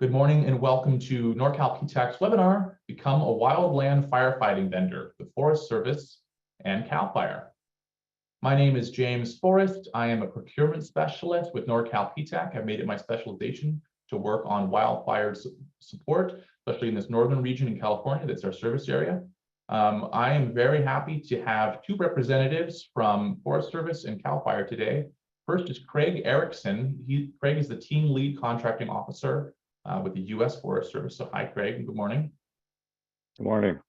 Good morning and welcome to Norcal PTAC's webinar, Become a Wildland Firefighting Vendor, the Forest Service and CAL FIRE. My name is James Forrest. I am a procurement specialist with Norcal PTAC. I've made it my specialization to work on wildfire support, especially in this northern region in California. That's our service area. I am very happy to have two representatives from Forest Service and CAL FIRE today. First is Craig Erickson. Craig is the team lead contracting officer with the U.S. Forest Service. So hi, Craig. Good morning. Good morning.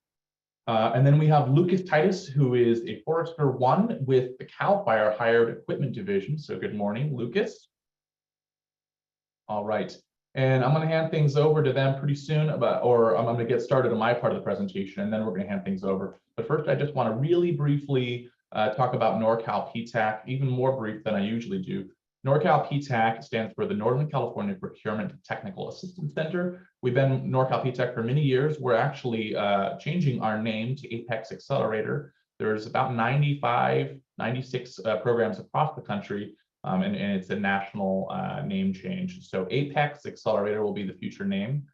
And then we have Lucas Titus, who is a Forester 1 with the CAL FIRE Hired Equipment Division. So good morning, Lucas. All right. And I'm going to hand things over to them pretty soon, I'm going to get started on my part of the presentation, and then we're going to hand things over. But first, I just want to really briefly talk about Norcal PTAC, even more brief than I usually do. Norcal PTAC stands for the Northern California Procurement Technical Assistance Center. We've been Norcal PTAC for many years. We're actually changing our name to Apex Accelerator. There's about 95, 96 programs across the country, and it's a national name change. So Apex Accelerator will be the future name.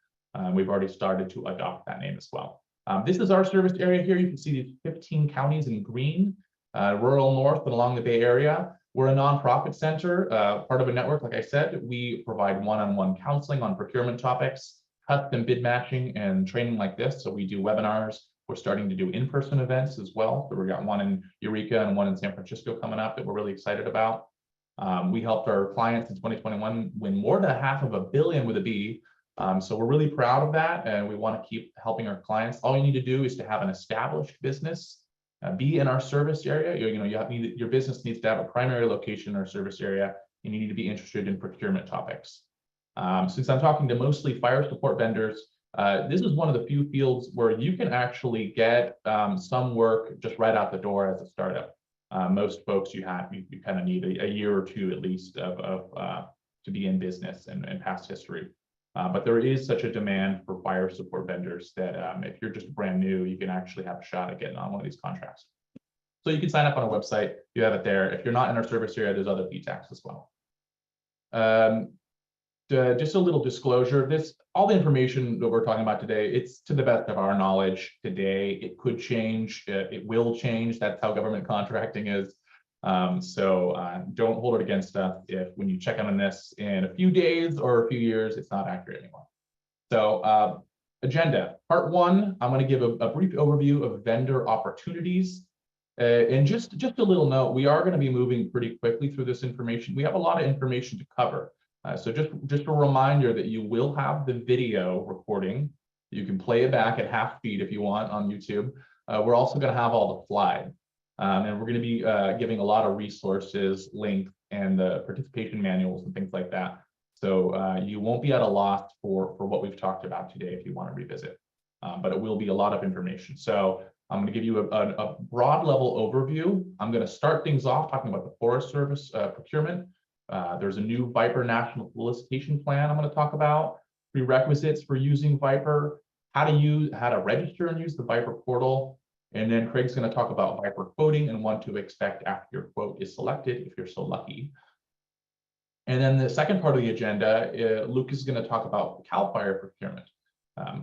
We've already started to adopt that name as well. This is our service area here. You can see these 15 counties in green, rural north and along the Bay Area. We're a nonprofit center, part of a network. Like I said, we provide one-on-one counseling on procurement topics, custom bid matching, and training like this. So we do webinars. We're starting to do in-person events as well. So we've got one in Eureka and one in San Francisco coming up that we're really excited about. We helped our clients in 2021 win more than $500 million with a B. So we're really proud of that, and we want to keep helping our clients. All you need to do is to have an established business. Be in our service area. Your business needs to have a primary location in our service area, and you need to be interested in procurement topics. Since I'm talking to mostly fire support vendors, this is one of the few fields where you can actually get some work just right out the door as a startup. Most folks you kind of need a year or two at least to be in business and past history. But there is such a demand for fire support vendors that if you're just brand new, you can actually have a shot at getting on one of these contracts. So you can sign up on our website. You have it there. If you're not in our service area, there's other PTACs as well. Just a little disclosure, all the information that we're talking about today, it's to the best of our knowledge today. It could change. It will change. That's how government contracting is. So don't hold it against us if when you check on this in a few days or a few years, it's not accurate anymore. So agenda, part one, I'm going to give a brief overview of vendor opportunities. And just a little note, we are going to be moving pretty quickly through this information. We have a lot of information to cover. So just a reminder that you will have the video recording. You can play it back at half speed if you want on YouTube. We're also going to have all the slides. And we're going to be giving a lot of resources, links, and the participation manuals and things like that. So you won't be at a loss for what we've talked about today if you want to revisit. But it will be a lot of information. So I'm going to give you a broad level overview. I'm going to start things off talking about the Forest Service procurement. There's a new VIPR national solicitation plan I'm going to talk about, prerequisites for using VIPR, how to register and use the VIPR portal. And then Craig's going to talk about VIPR quoting and what to expect after your quote is selected, if you're so lucky. And then the second part of the agenda, Luke is going to talk about CAL FIRE procurement,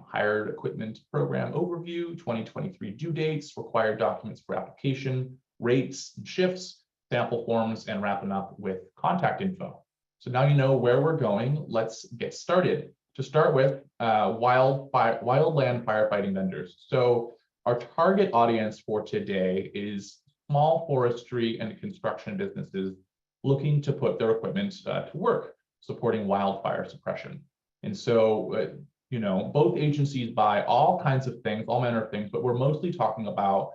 hired equipment program overview, 2023 due dates, required documents for application, rates and shifts, sample forms, and wrapping up with contact info. So now you know where we're going. Let's get started. To start with, wildland firefighting vendors. So our target audience for today is small forestry and construction businesses looking to put their equipment to work, supporting wildfire suppression. And so, both agencies buy all kinds of things, all manner of things, but we're mostly talking about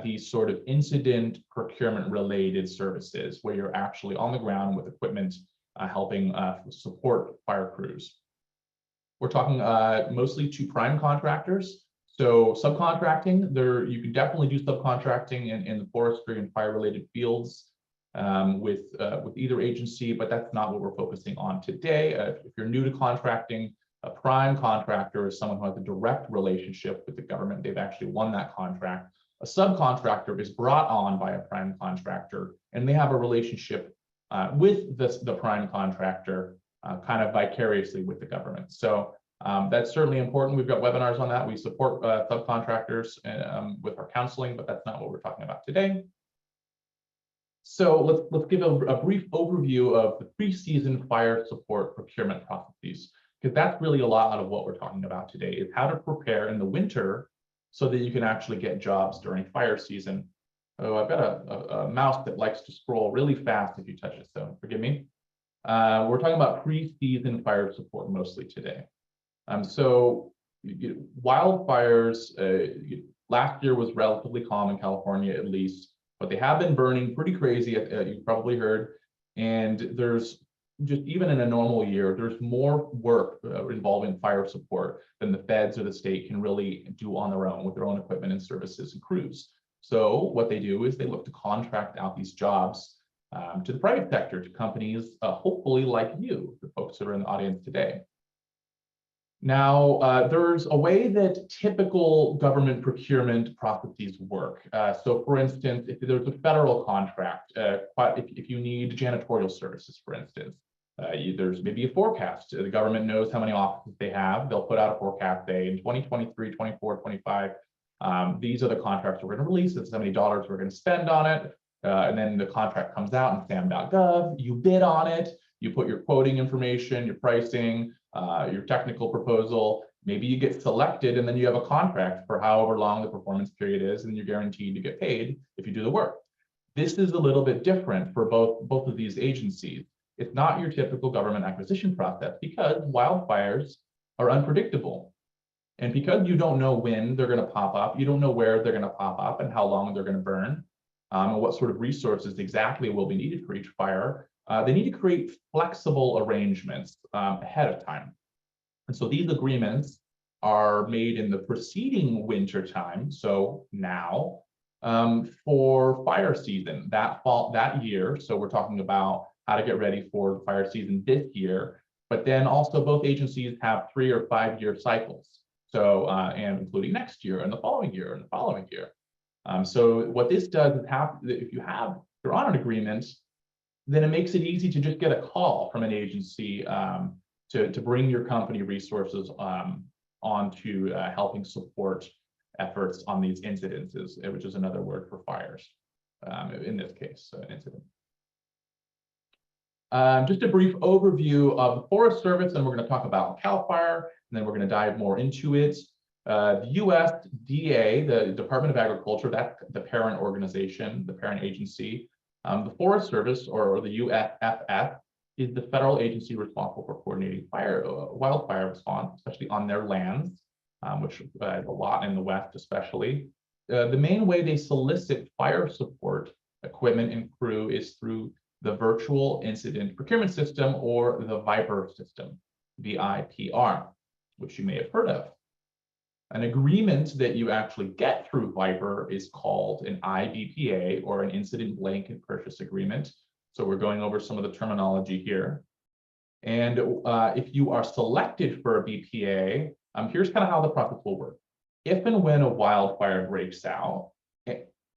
these sort of incident procurement related services where you're actually on the ground with equipment helping support fire crews. We're talking mostly to prime contractors. So subcontracting, you can definitely do subcontracting in the forestry and fire-related fields with either agency, but that's not what we're focusing on today. If you're new to contracting, a prime contractor is someone who has a direct relationship with the government. They've actually won that contract. A subcontractor is brought on by a prime contractor, and they have a relationship with the prime contractor kind of vicariously with the government. So that's certainly important. We've got webinars on that. We support subcontractors with our counseling, but that's not what we're talking about today. So let's give a brief overview of the pre-season fire support procurement processes, because that's really a lot of what we're talking about today, is how to prepare in the winter so that you can actually get jobs during fire season. Oh, I've got a mouse that likes to scroll really fast if you touch it, so forgive me. We're talking about pre-season fire support mostly today. So wildfires last year was relatively calm in California, at least, but they have been burning pretty crazy, you've probably heard. And there's just, even in a normal year, there's more work involving fire support than the feds or the state can really do on their own with their own equipment and services and crews. So what they do is they look to contract out these jobs to the private sector, to companies, hopefully like you, the folks that are in the audience today. Now, there's a way that typical government procurement processes work. So for instance, if there's a federal contract, if you need janitorial services, for instance, there's maybe a forecast. The government knows how many offices they have. They'll put out a forecast, say in 2023, 24, 25. These are the contracts we're going to release. This is how many dollars we're going to spend on it. And then the contract comes out in sam.gov. You bid on it. You put your quoting information, your pricing, your technical proposal. Maybe you get selected, and then you have a contract for however long the performance period is, and you're guaranteed to get paid if you do the work. This is a little bit different for both of these agencies. It's not your typical government acquisition process, because wildfires are unpredictable. And because you don't know when they're going to pop up, you don't know where they're going to pop up and how long they're going to burn, and what sort of resources exactly will be needed for each fire. They need to create flexible arrangements ahead of time. And so these agreements are made in the preceding winter time, so now, for fire season that year. So we're talking about how to get ready for fire season this year, but then also both agencies have 3 or 5 year cycles. So, and including next year and the following year and the following year. So what this does is if you're on an agreement, then it makes it easy to just get a call from an agency to bring your company resources onto helping support efforts on these incidences, which is another word for fires, in this case, an incident. Just a brief overview of the Forest Service, and we're going to talk about CAL FIRE, and then we're going to dive more into it. The USDA, the Department of Agriculture, that's the parent organization, the parent agency. The Forest Service, or the USFS, is the federal agency responsible for coordinating wildfire response, especially on their lands, which is a lot in the West especially. The main way they solicit fire support equipment and crew is through the Virtual Incident Procurement System, or the VIPR system, VIPR, which you may have heard of. An agreement that you actually get through VIPR is called an IBPA, or an Incident Blanket Purchase Agreement. So we're going over some of the terminology here. And if you are selected for a BPA, here's kind of how the process will work. If and when a wildfire breaks out,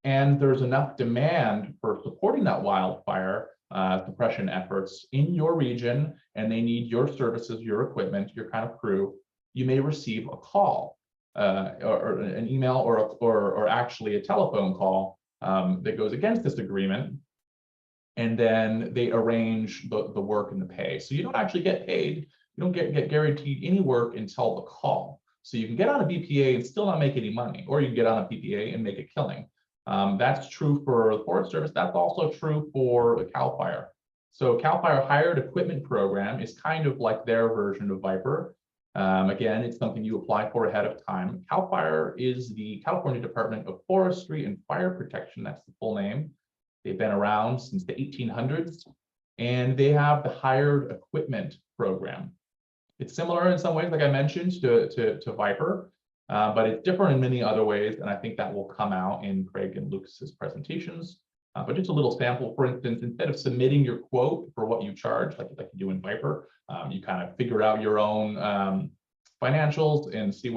and there's enough demand for supporting that wildfire suppression efforts in your region, and they need your services, your equipment, your kind of crew, you may receive a call, or an email, or actually a telephone call that goes against this agreement, and then they arrange the work and the pay. So you don't actually get paid. You don't get guaranteed any work until the call. So you can get on a BPA and still not make any money, or you can get on a PPA and make a killing. That's true for the Forest Service. That's also true for the CAL FIRE. So CAL FIRE Hired Equipment Program is kind of like their version of VIPR. Again, it's something you apply for ahead of time. CAL FIRE is the California Department of Forestry and Fire Protection. That's the full name. They've been around since the 1800s, and they have the Hired Equipment Program. It's similar in some ways, like I mentioned, to VIPR, but it's different in many other ways, and I think that will come out in Craig and Lucas's presentations. But just a little sample, for instance, instead of submitting your quote for what you charge, like you do in VIPR, you kind of figure out your own financials and see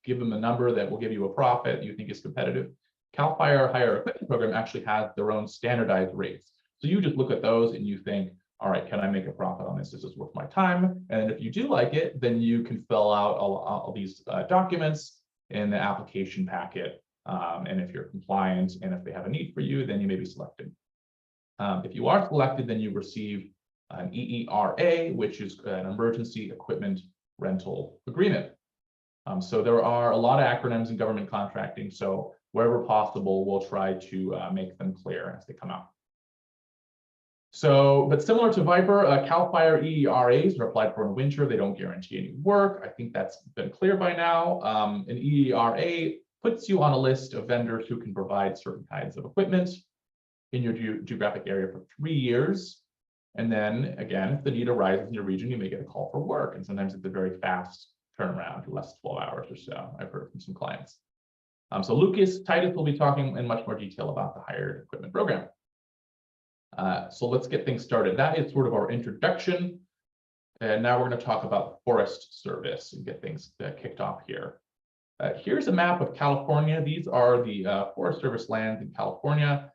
give them a number that will give you a profit you think is competitive. CAL FIRE Hire Equipment Program actually has their own standardized rates. So you just look at those and you think, all right, can I make a profit on this? Is this worth my time? And if you do like it, then you can fill out all these documents in the application packet. And if you're compliant and if they have a need for you, then you may be selected. If you are selected, then you receive an EERA, which is an emergency equipment rental agreement. So there are a lot of acronyms in government contracting. So wherever possible, we'll try to make them clear as they come out. So, but similar to VIPR, CAL FIRE EERAs are applied for in winter. They don't guarantee any work. I think that's been clear by now. An EERA puts you on a list of vendors who can provide certain kinds of equipment in your geographic area for 3 years. And then again, if the need arises in your region, you may get a call for work. And sometimes it's a very fast turnaround, less than 12 hours or so. I've heard from some clients. So Lucas Titus will be talking in much more detail about the hired equipment program. So let's get things started. That is sort of our introduction. And now we're going to talk about the Forest Service and get things kicked off here. Here's a map of California. These are the Forest Service lands in California.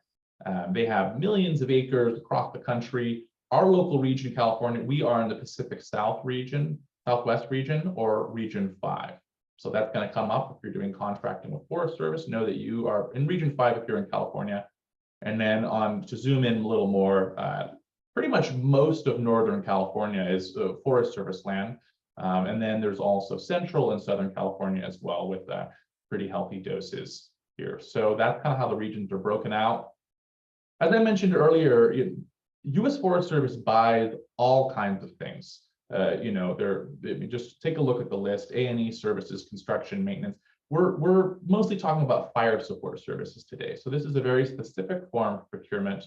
They have millions of acres across the country. Our local region, California, we are in the Pacific Southwest region, or Region 5. So that's going to come up if you're doing contracting with Forest Service. Know that you are in Region 5 if you're in California. And then to zoom in a little more, pretty much most of Northern California is Forest Service land. And then there's also Central and Southern California as well, with pretty healthy doses here. So that's kind of how the regions are broken out. As I mentioned earlier, U.S. Forest Service buys all kinds of things. Just take a look at the list: A&E services, construction, maintenance. We're mostly talking about fire support services today. So this is a very specific form of procurement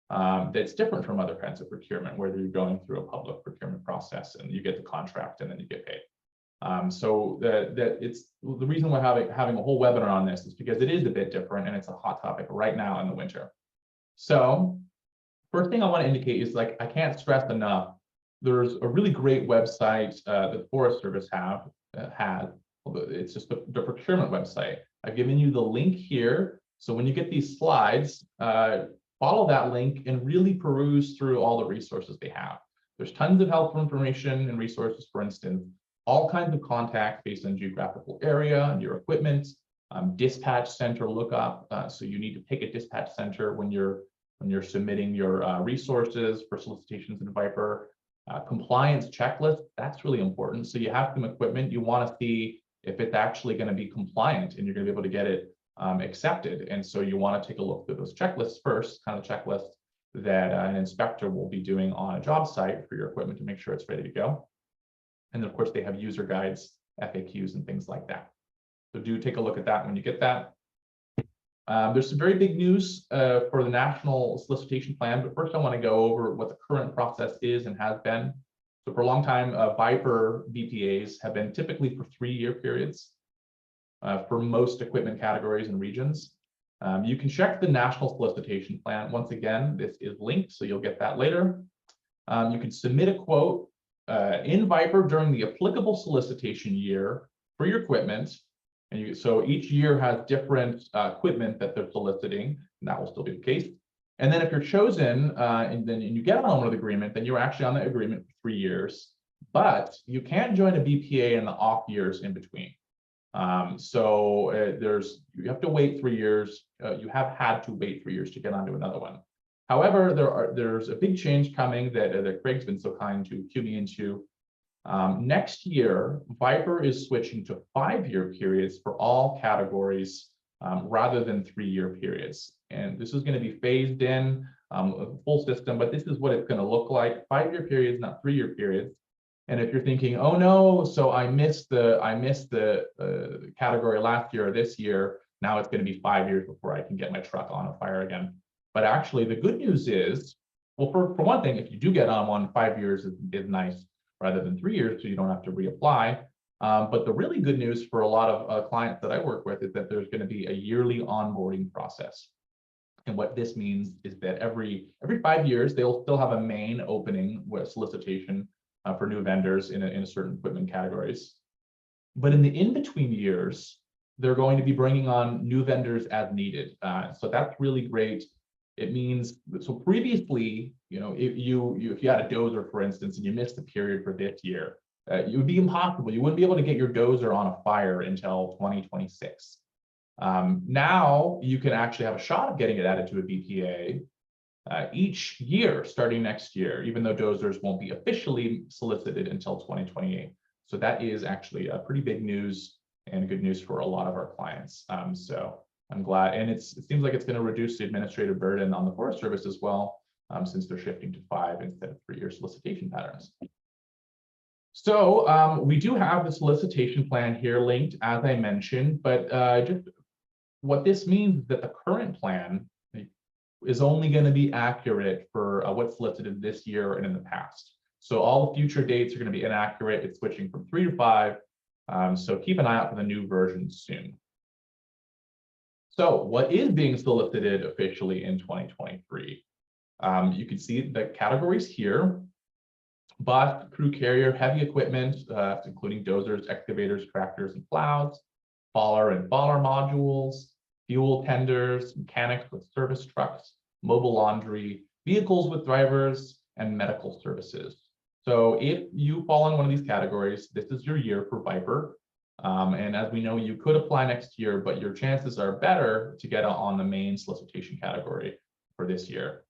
that's different from other kinds of procurement, where you're going through a public procurement process and you get the contract and then you get paid. So it's the reason we're having a whole webinar on this is because it is a bit different and it's a hot topic right now in the winter. So first thing I want to indicate is, like, I can't stress enough, there's a really great website that the Forest Service has. It's just the procurement website. I've given you the link here. So when you get these slides, follow that link and really peruse through all the resources they have. There's tons of helpful information and resources. For instance, all kinds of contacts based on geographical area and your equipment, dispatch center lookup. So you need to pick a dispatch center when you're submitting your resources for solicitations in VIPR. Compliance checklist, that's really important. So you have some equipment, you want to see if it's actually going to be compliant and you're going to be able to get it accepted. And so you want to take a look through those checklists first, kind of checklist that an inspector will be doing on a job site for your equipment to make sure it's ready to go. And then of course they have user guides, FAQs, and things like that. So do take a look at that when you get that. There's some very big news for the National Solicitation Plan, but first I want to go over what the current process is and has been. So for a long time, VIPR BPAs have been typically for 3-year periods for most equipment categories and regions. You can check the National Solicitation Plan. Once again, this is linked, so you'll get that later. You can submit a quote in VIPR during the applicable solicitation year for your equipment. And so each year has different equipment that they're soliciting, and that will still be the case. And then if you're chosen and you get on with the agreement, then you're actually on the agreement for 3 years, but you can join a BPA in the off years in between. You have to wait 3 years. You have had to wait 3 years to get onto another one. However, there's a big change coming that Craig's been so kind to cue me into. Next year, VIPR is switching to 5-year periods for all categories rather than 3-year periods. And this is going to be phased in, a full system, but this is what it's going to look like: 5-year periods, not 3-year periods. And if you're thinking, oh no, so I missed the category last year or this year, now it's going to be 5 years before I can get my truck on a fire again. But actually, the good news is, well, for one thing, if you do get on one, 5 years is nice rather than 3 years, so you don't have to reapply. But the really good news for a lot of clients that I work with is that there's going to be a yearly onboarding process. And what this means is that every 5 years, they'll still have a main opening with solicitation for new vendors in a certain equipment categories. But in the in-between years, they're going to be bringing on new vendors as needed. So that's really great. It means, so previously, if you had a dozer, for instance, and you missed the period for this year, it would be impossible. You wouldn't be able to get your dozer on a fire until 2026. Now you can actually have a shot of getting it added to a BPA each year starting next year, even though dozers won't be officially solicited until 2028. So that is actually a pretty big news and good news for a lot of our clients. So I'm glad, and it seems like it's going to reduce the administrative burden on the Forest Service as well, since they're shifting to 5 instead of 3-year solicitation patterns. So we do have the solicitation plan here linked, as I mentioned, but just what this means is that the current plan is only going to be accurate for what's solicited this year and in the past. So all the future dates are going to be inaccurate. It's switching from 3 to 5. So keep an eye out for the new version soon. So what is being solicited officially in 2023? You can see the categories here: bus, crew carrier, heavy equipment, including dozers, excavators, tractors, and plows, baller and baller modules, fuel tenders, mechanics with service trucks, mobile laundry, vehicles with drivers, and medical services. So if you fall in one of these categories, this is your year for VIPR. And as we know, you could apply next year, but your chances are better to get on the main solicitation category for this year.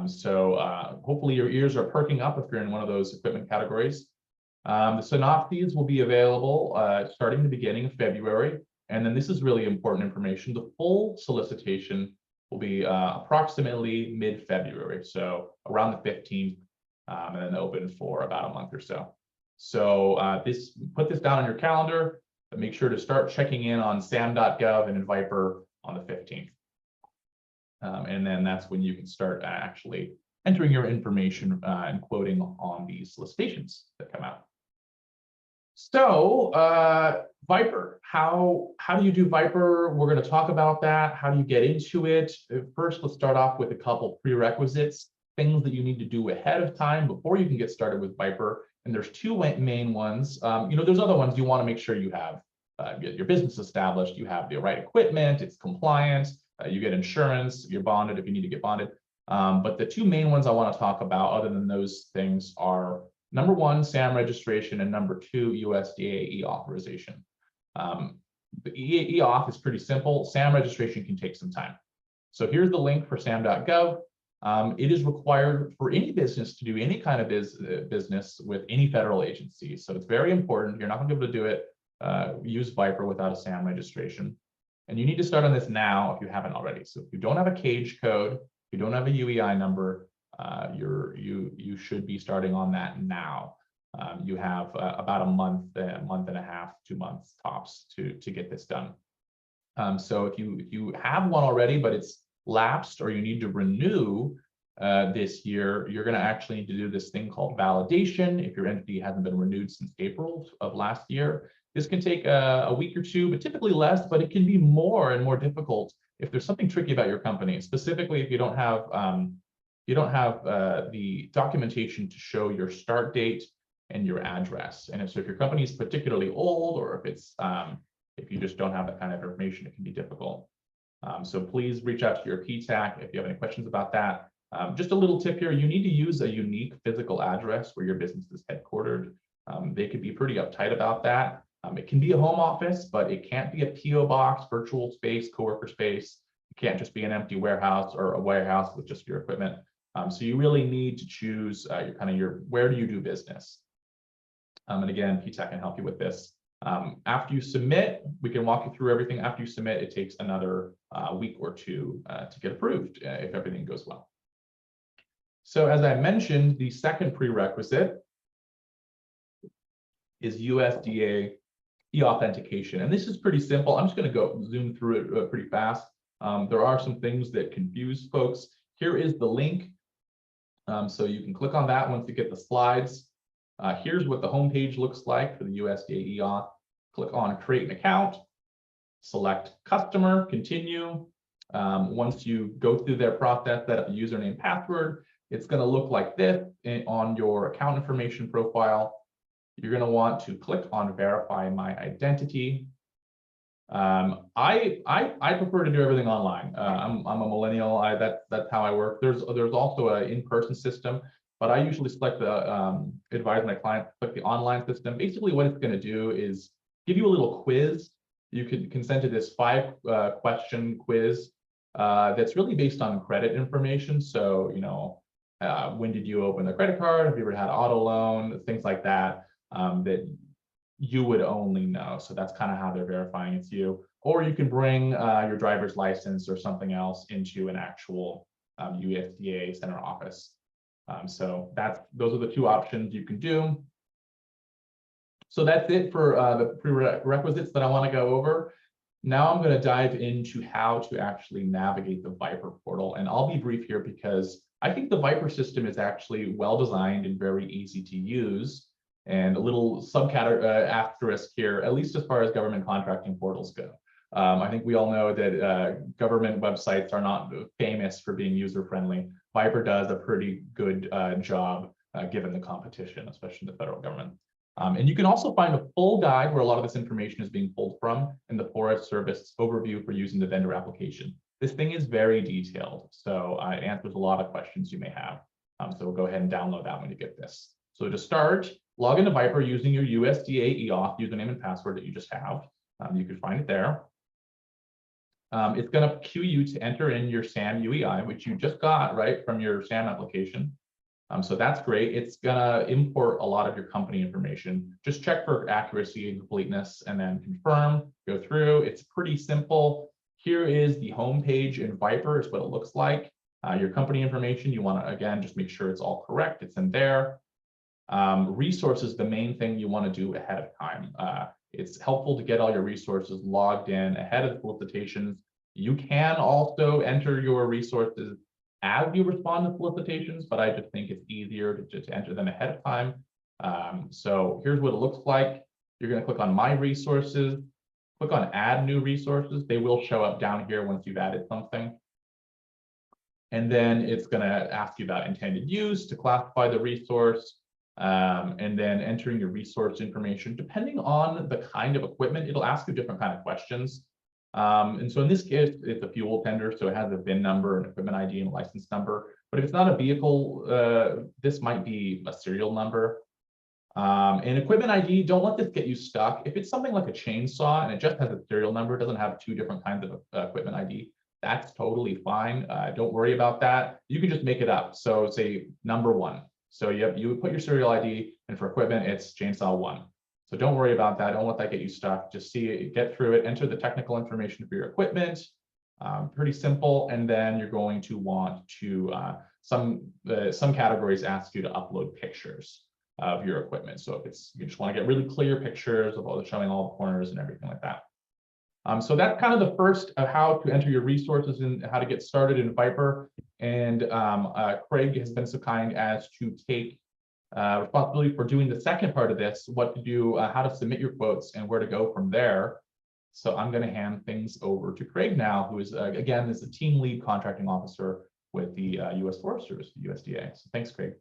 So hopefully your ears are perking up if you're in one of those equipment categories. The synopses will be available starting the beginning of February. And then this is really important information. The full solicitation will be approximately mid-February, so around the 15th, and then open for about a month or so. So put this down on your calendar, but make sure to start checking in on sam.gov and in VIPR on the 15th. And then that's when you can start actually entering your information and quoting on these solicitations that come out. So VIPR, how do you do VIPR? We're going to talk about that. How do you get into it? First, let's start off with a couple prerequisites, things that you need to do ahead of time before you can get started with VIPR. And there's 2 main ones. There's other ones you want to make sure you have your business established, you have the right equipment, it's compliant, you get insurance, you're bonded if you need to get bonded. But the 2 main ones I want to talk about, other than those things, are number 1, SAM registration, and number 2, USDA e-authorization. The e-auth is pretty simple. SAM registration can take some time. So here's the link for sam.gov. It is required for any business to do any kind of business with any federal agency. So it's very important. You're not going to be able to do it, use VIPR without a SAM registration. And you need to start on this now if you haven't already. So if you don't have a cage code, if you don't have a UEI number, you should be starting on that now. You have about a month and a half, 2 months tops to get this done. So if you have one already, but it's lapsed or you need to renew this year, you're going to actually need to do this thing called validation if your entity hasn't been renewed since April of last year. This can take a week or 2, but typically less, but it can be more and more difficult if there's something tricky about your company, specifically if you don't have the documentation to show your start date and your address. And so if your company is particularly old, or if it's if you just don't have that kind of information, it can be difficult. So please reach out to your PTAC if you have any questions about that. Just a little tip here, you need to use a unique physical address where your business is headquartered. They could be pretty uptight about that. It can be a home office, but it can't be a PO box, virtual space, coworker space. It can't just be an empty warehouse or a warehouse with just your equipment. So you really need to choose where do you do business? And again, PTAC can help you with this. After you submit, we can walk you through everything. After you submit, it takes another week or 2 to get approved if everything goes well. So as I mentioned, the second prerequisite is USDA e-authentication. And this is pretty simple. I'm just going to go zoom through it pretty fast. There are some things that confuse folks. Here is the link. So you can click on that once you get the slides. Here's what the homepage looks like for the USDA e-auth. Click on create an account, select customer, continue. Once you go through their process, set up a username, password, it's going to look like this on your account information profile. You're going to want to click on verify my identity. I prefer to do everything online. I'm a millennial. That's how I work. There's also an in-person system, but I usually select the advise my client select the online system. Basically, what it's going to do is give you a little quiz. You can consent to this 5-question quiz that's really based on credit information. So, when did you open the credit card? Have you ever had auto loan? Things like that, that you would only know. So that's kind of how they're verifying it's you. Or you can bring your driver's license or something else into an actual USDA center office. So those are the 2 options you can do. So that's it for the prerequisites that I want to go over. Now I'm going to dive into how to actually navigate the VIPR portal. And I'll be brief here because I think the VIPR system is actually well designed and very easy to use. And a little asterisk here, at least as far as government contracting portals go. I think we all know that government websites are not famous for being user-friendly. VIPR does a pretty good job given the competition, especially the federal government. And you can also find a full guide where a lot of this information is being pulled from in the Forest Service overview for using the vendor application. This thing is very detailed, so it answers a lot of questions you may have. So we'll go ahead and download that when you get this. So to start, log into VIPR using your USDA eAuth username and password that you just have. You can find it there. It's going to cue you to enter in your SAM UEI, which you just got right from your SAM application. So that's great. It's going to import a lot of your company information. Just check for accuracy and completeness and then confirm, go through. It's pretty simple. Here is the home page in VIPR is what it looks like. Your company information, you want to, again, just make sure it's all correct. It's in there. Resources, the main thing you want to do ahead of time. It's helpful to get all your resources logged in ahead of the solicitations. You can also enter your resources as you respond to solicitations, but I just think it's easier to just enter them ahead of time. So here's what it looks like. You're going to click on My Resources, click on Add New Resources. They will show up down here once you've added something. And then it's going to ask you about intended use to classify the resource. And then entering your resource information. Depending on the kind of equipment, it'll ask you different kind of questions. And so in this case, it's a fuel tender, so it has a VIN number, an equipment ID, and a license number. But if it's not a vehicle, this might be a serial number. And equipment ID, don't let this get you stuck. If it's something like a chainsaw and it just has a serial number, it doesn't have 2 different kinds of equipment ID, that's totally fine. Don't worry about that. You can just make it up. So say number 1. So you would put your serial ID, and for equipment, it's chainsaw 1. So don't worry about that. Don't let that get you stuck. Just see it, get through it, enter the technical information for your equipment. Pretty simple. And then you're going to want to, some categories ask you to upload pictures of your equipment. So if you just want to get really clear pictures of showing all the corners and everything like that. So that's kind of the first of how to enter your resources and how to get started in VIPR. And Craig has been so kind as to take responsibility for doing the second part of this, what to do, how to submit your quotes and where to go from there. So I'm going to hand things over to Craig now, who is, again, is the team lead contracting officer with the U.S. Forest Service, USDA. So thanks, Craig.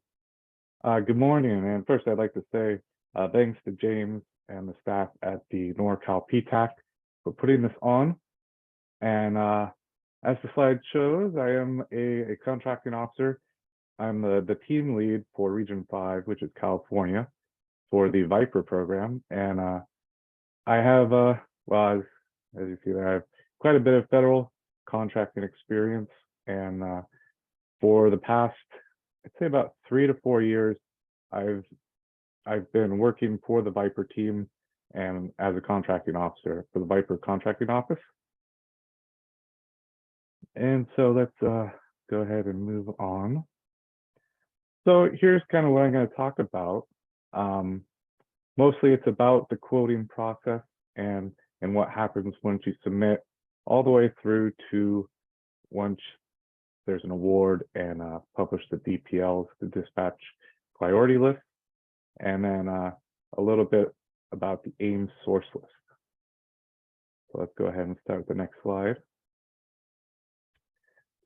Good morning. And first, I'd like to say thanks to James and the staff at the Norcal PTAC for putting this on. And as the slide shows, I am a contracting officer. I'm the team lead for Region 5, which is California, for the VIPR program. And I have, well, as you see there, I have quite a bit of federal contracting experience. And for the past, I'd say about 3 to 4 years, I've been working for the VIPR team and as a contracting officer for the VIPR contracting office. And so let's go ahead and move on. So here's kind of what I'm going to talk about. Mostly it's about the quoting process and what happens once you submit all the way through to once there's an award and publish the DPLs, the dispatch priority list, and then a little bit about the AIM source list. So let's go ahead and start with the next slide.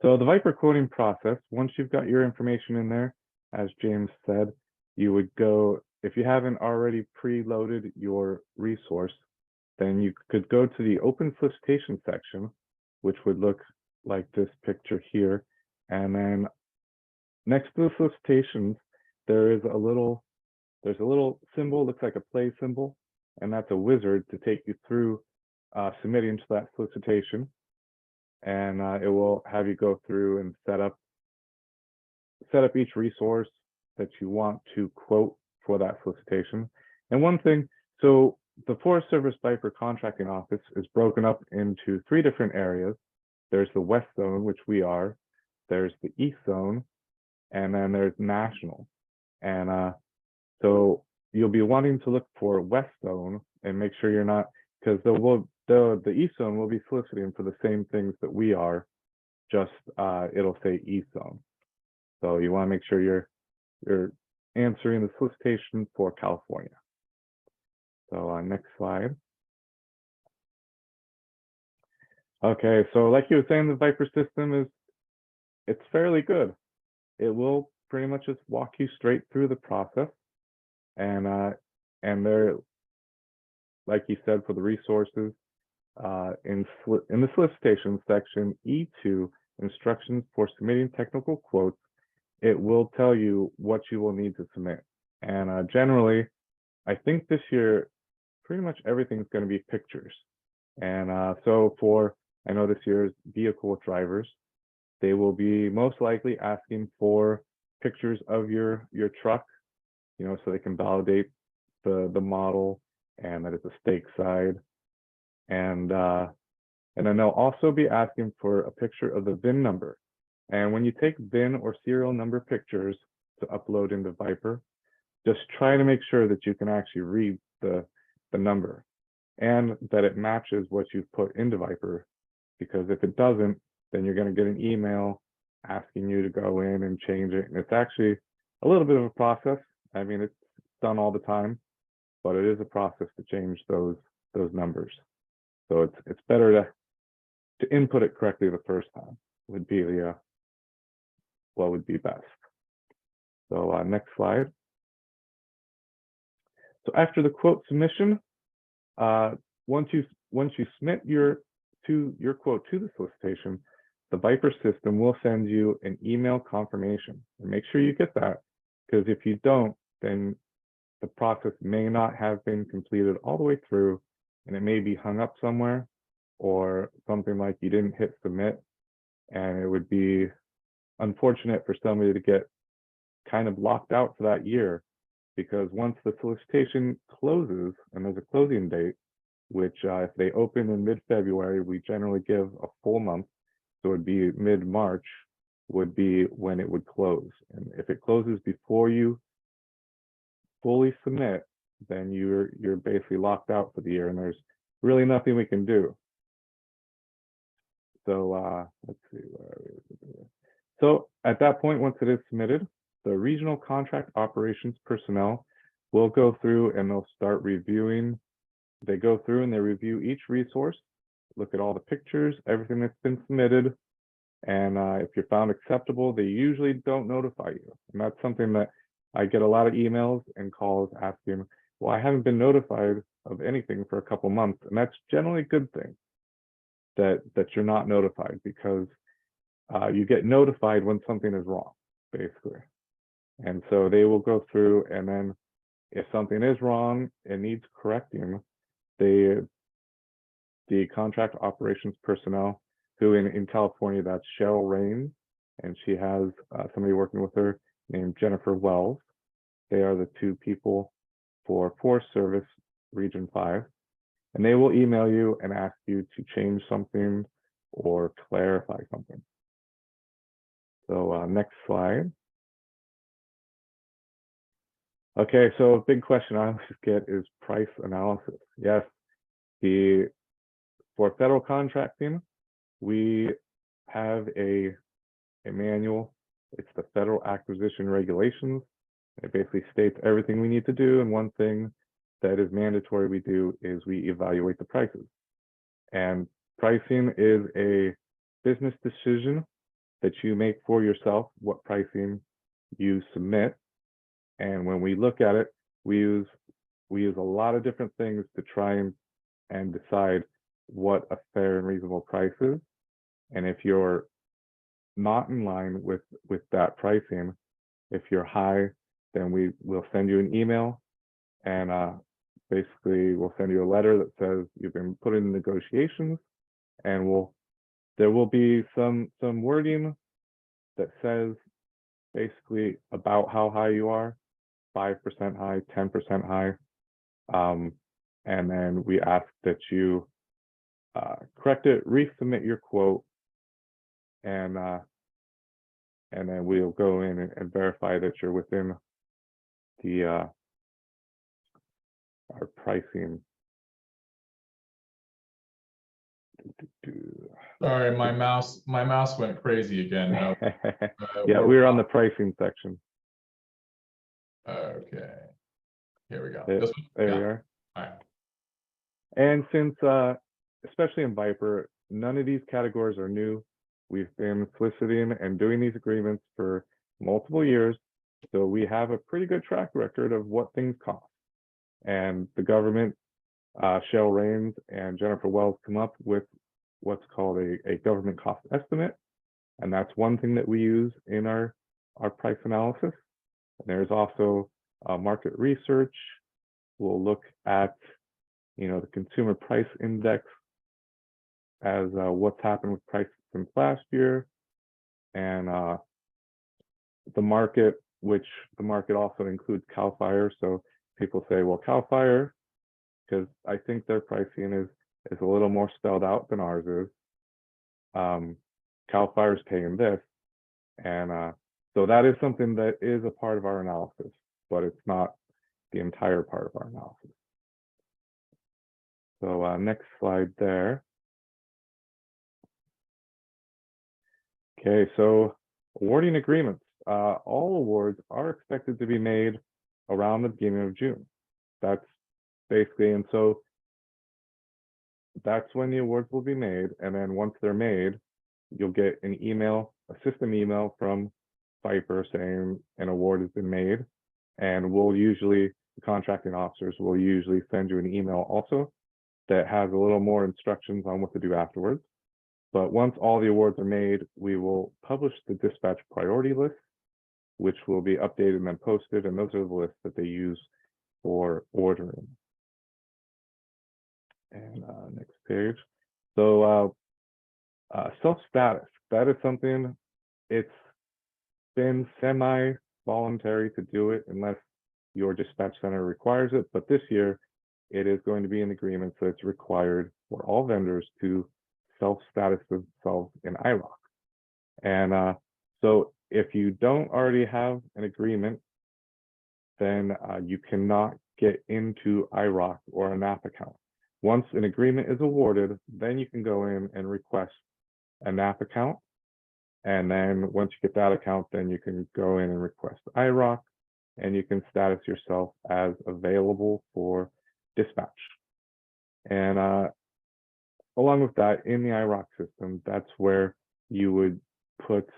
So the VIPR quoting process, once you've got your information in there, as James said, you would go, if you haven't already preloaded your resource, then you could go to the open solicitation section, which would look like this picture here. And then next to the solicitations, there's a little symbol, looks like a play symbol, and that's a wizard to take you through submitting to that solicitation. And it will have you go through and set up each resource that you want to quote for that solicitation. And one thing, so the Forest Service VIPR contracting office is broken up into 3 different areas. There's the West Zone, which we are, there's the East Zone, and then there's National. And so you'll be wanting to look for West Zone and make sure you're not, because the East Zone will be soliciting for the same things that we are, just it'll say East Zone. So you want to make sure you're answering the solicitation for California. So next slide. Okay, so like you were saying, the VIPR system it's fairly good. It will pretty much just walk you straight through the process. And there, like you said, for the resources, in the solicitation section, E2, instructions for submitting technical quotes, it will tell you what you will need to submit. And generally, I think this year, pretty much everything's going to be pictures. And so I know this year's vehicle drivers, they will be most likely asking for pictures of your truck, so they can validate the model and that it's a stake side. And then they'll also be asking for a picture of the VIN number. And when you take VIN or serial number pictures to upload into VIPR, just try to make sure that you can actually read the number and that it matches what you've put into VIPR, because if it doesn't, then you're going to get an email asking you to go in and change it. And it's actually a little bit of a process. I mean, it's done all the time, but it is a process to change those numbers. So it's better to input it correctly the first time would be what would be best. So next slide. So after the quote submission, once you submit your quote to the solicitation, the VIPR system will send you an email confirmation. And make sure you get that, because if you don't, then the process may not have been completed all the way through, and it may be hung up somewhere, or something like you didn't hit submit, and it would be unfortunate for somebody to get kind of locked out for that year, because once the solicitation closes, and there's a closing date, which if they open in mid-February, we generally give a full month, so it would be mid-March would be when it would close. And if it closes before you fully submit, then you're basically locked out for the year, and there's really nothing we can do. So let's see, where are we? So at that point, once it is submitted, the regional contract operations personnel will go through and they'll start reviewing. They go through and they review each resource, look at all the pictures, everything that's been submitted. And if you're found acceptable, they usually don't notify you. And that's something that I get a lot of emails and calls asking, well, I haven't been notified of anything for a couple months. And that's generally a good thing that you're not notified, because you get notified when something is wrong, basically. And so they will go through, and then if something is wrong and needs correcting, the contract operations personnel, who in California, that's Cheryl Rain, and she has somebody working with her named Jennifer Wells. They are the 2 people for Forest Service Region 5, and they will email you and ask you to change something or clarify something. So next slide. Okay, so a big question I always get is price analysis. Yes, for federal contracting, we have a manual. It's the Federal Acquisition Regulations. It basically states everything we need to do, and one thing that is mandatory we do is we evaluate the prices. And pricing is a business decision that you make for yourself, what pricing you submit. And when we look at it, we use a lot of different things to try and and decide what a fair and reasonable price is. And if you're not in line with that pricing, if you're high, then we will send you an email, and basically we'll send you a letter that says you've been put in negotiations, and there will be some wording that says basically about how high you are, 5% high, 10% high. And then we ask that you correct it, resubmit your quote, and then we'll go in and verify that you're within the our pricing. Sorry, my mouse went crazy again. Yeah, we were on the pricing section. Okay, here we go. There we are. All right. And since, especially in VIPR, none of these categories are new. We've been soliciting and doing these agreements for multiple years, so we have a pretty good track record of what things cost. And the government, Cheryl Rains and Jennifer Wells, come up with what's called a government cost estimate, and that's one thing that we use in our price analysis. And there's also market research. We'll look at, the consumer price index as what's happened with prices since last year, and the market, which the market also includes CAL FIRE. So people say, well, CAL FIRE, because I think their pricing is a little more spelled out than ours is. CAL FIRE is paying this, and so that is something that is a part of our analysis, but it's not the entire part of our analysis. So next slide there. Okay, so awarding agreements. All awards are expected to be made around the beginning of June. That's basically, and so that's when the awards will be made. And then once they're made, you'll get an email, a system email from VIPR saying an award has been made. And the contracting officers will usually send you an email also that has a little more instructions on what to do afterwards. But once all the awards are made, we will publish the dispatch priority list, which will be updated and then posted. And those are the lists that they use for ordering. And next page. So self-status, that is something, it's been semi-voluntary to do it unless your dispatch center requires it. But this year, it is going to be an agreement, so it's required for all vendors to self-status themselves in IROC. And so if you don't already have an agreement, then you cannot get into IROC or a NAP account. Once an agreement is awarded, then you can go in and request a NAP account. And then once you get that account, then you can go in and request IROC, and you can status yourself as available for dispatch. And along with that, in the IROC system, that's where you would put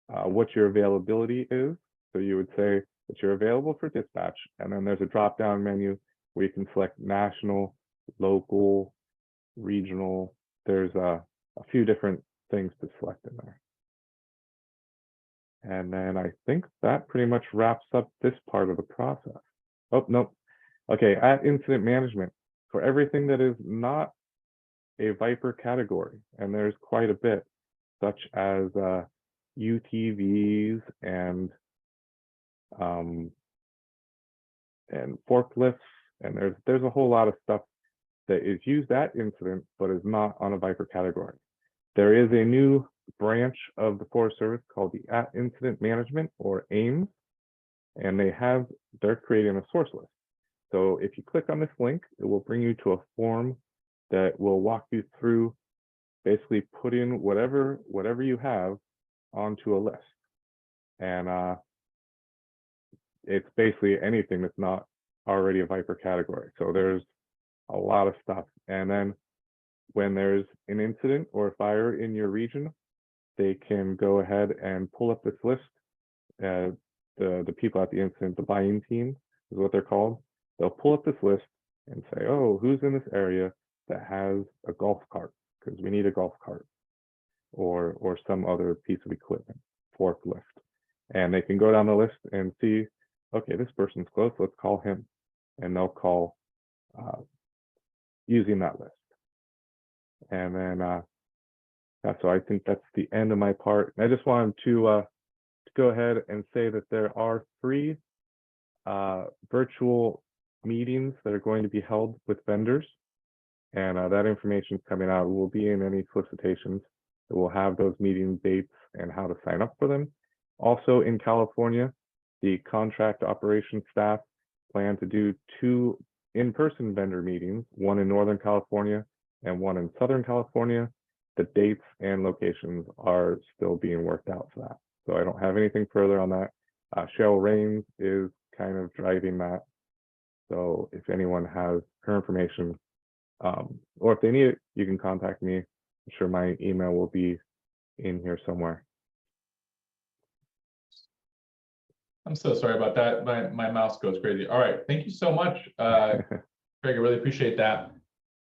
what your availability is. So you would say that you're available for dispatch, and then there's a drop-down menu where you can select national, local, regional. There's a few different things to select in there. And then I think that pretty much wraps up this part of the process. Oh, no. Okay, at incident management, for everything that is not a VIPR category, and there's quite a bit, such as UTVs and forklifts, and there's a whole lot of stuff that is used at incident but is not on a VIPR category. There is a new branch of the Forest Service called the At Incident Management, or AIMS, and they're creating a source list. So if you click on this link, it will bring you to a form that will walk you through basically putting whatever you have onto a list. And it's basically anything that's not already a VIPR category. So there's a lot of stuff. And then when there's an incident or a fire in your region, they can go ahead and pull up this list. The people at the incident, the buying team is what they're called. They'll pull up this list and say, oh, who's in this area? that has a golf cart, because we need a golf cart or some other piece of equipment, forklift. And they can go down the list and see, okay, this person's close, let's call him. And they'll call using that list. And then, so I think that's the end of my part. And I just wanted to go ahead and say that there are 3 virtual meetings that are going to be held with vendors. And that information is coming out. Will be in any solicitations. That will have those meeting dates and how to sign up for them. Also in California, the contract operations staff plan to do 2 in-person vendor meetings, one in Northern California and one in Southern California. The dates and locations are still being worked out for that. So I don't have anything further on that. Cheryl Rains is kind of driving that. So if anyone has her information, or if they need it, you can contact me. I'm sure my email will be in here somewhere. I'm so sorry about that. My mouse goes crazy. All right, thank you so much, Craig. I really appreciate that.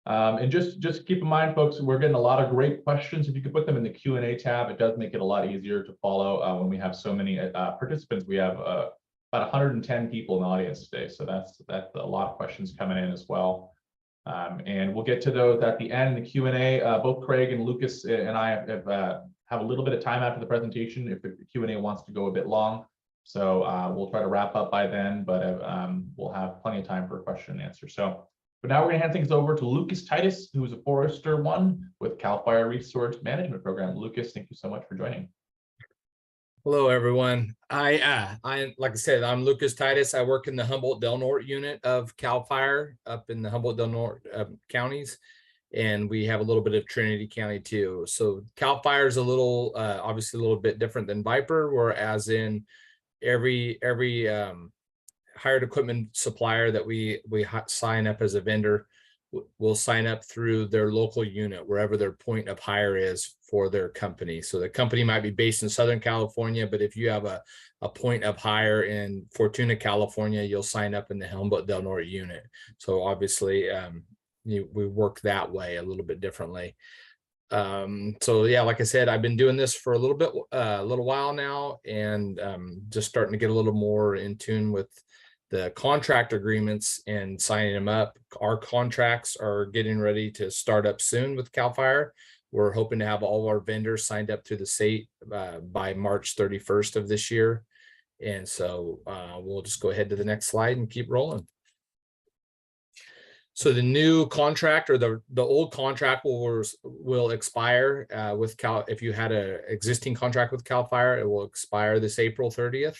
And just keep in mind, folks, we're getting a lot of great questions. If you could put them in the Q&A tab, it does make it a lot easier to follow when we have so many participants. We have about 110 people in the audience today, so that's a lot of questions coming in as well. And we'll get to those at the end, the Q&A. Both Craig and Lucas and I have a little bit of time after the presentation if the Q&A wants to go a bit long. So we'll try to wrap up by then, but we'll have plenty of time for question and answer. So, but now we're going to hand things over to Lucas Titus, who is a Forester 1 with CAL FIRE Resource Management Program. Lucas, thank you so much for joining. Hello, everyone. I like I said, I'm Lucas Titus. I work in the Humboldt Del Norte unit of CAL FIRE up in the Humboldt Del Norte counties, and we have a little bit of Trinity County too. So CAL FIRE is a little, obviously a little bit different than VIPR, whereas in every hired equipment supplier that we sign up as a vendor will sign up through their local unit, wherever their point of hire is for their company. So the company might be based in Southern California, but if you have a point of hire in Fortuna, California, you'll sign up in the Humboldt Del Norte unit. So obviously we work that way a little bit differently. So yeah, like I said, I've been doing this for a little while now, and just starting to get a little more in tune with the contract agreements and signing them up. Our contracts are getting ready to start up soon with CAL FIRE. We're hoping to have all our vendors signed up through the state by March 31st of this year. And so we'll just go ahead to the next slide and keep rolling. So the new contract, or the old contract will expire with CAL. If you had an existing contract with CAL FIRE, it will expire this April 30th.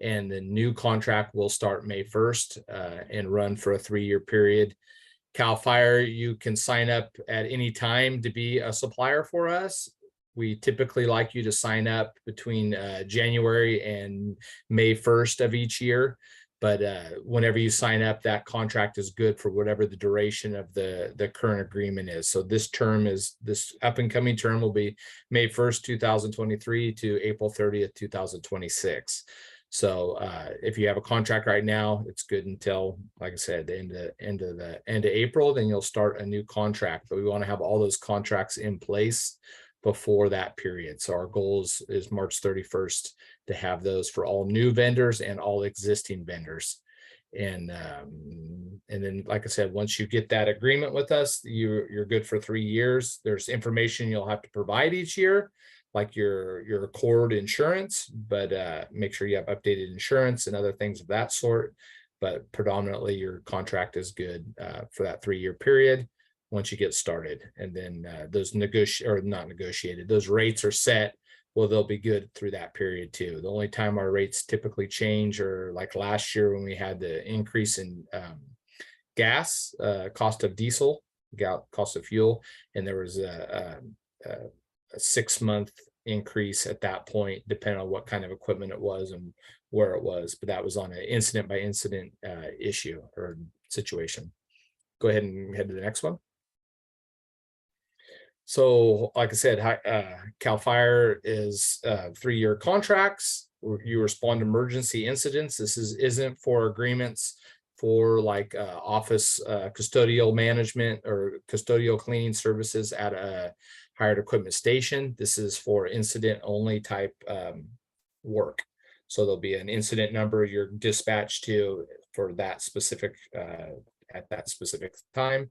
And the new contract will start May 1st and run for a 3-year period. CAL FIRE, you can sign up at any time to be a supplier for us. We typically like you to sign up between January and May 1st of each year. But whenever you sign up, that contract is good for whatever the duration of the current agreement is. So this up and coming term will be May 1st, 2023 to April 30th, 2026. So if you have a contract right now, it's good until, like I said, the end of April, then you'll start a new contract. But we want to have all those contracts in place before that period. So our goal is March 31st to have those for all new vendors and all existing vendors. And then, like I said, once you get that agreement with us, you're good for 3 years. There's information you'll have to provide each year, like your cord insurance, but make sure you have updated insurance and other things of that sort. But predominantly your contract is good for that 3-year period once you get started. And then those those rates are set. Well, they'll be good through that period too. The only time our rates typically change are like last year when we had the increase in gas, cost of diesel, cost of fuel, and there was a 6-month increase at that point, depending on what kind of equipment it was and where it was. But that was on an incident by incident issue or situation. Go ahead and head to the next one. So like I said, CAL FIRE is 3-year contracts. You respond to emergency incidents. This isn't for agreements for like office custodial management or custodial cleaning services at a hired equipment station. This is for incident only type work. So there'll be an incident number you're dispatched to for that specific at that specific time.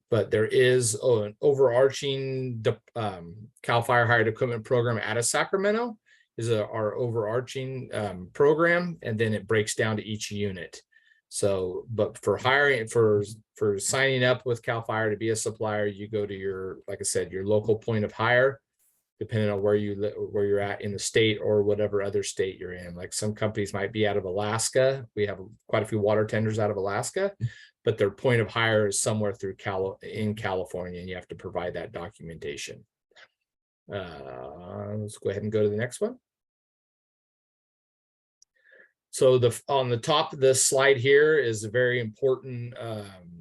But there is an overarching CAL FIRE hired equipment program out of Sacramento is our overarching program, and then it breaks down to each unit. So, but for hiring, for signing up with CAL FIRE to be a supplier, you go to your, like I said, your local point of hire, depending on where you're at in the state or whatever other state you're in. Like some companies might be out of Alaska. We have quite a few water tenders out of Alaska, but their point of hire is somewhere through in California, and you have to provide that documentation. Let's go ahead and go to the next one. So on the top of this slide here is a very important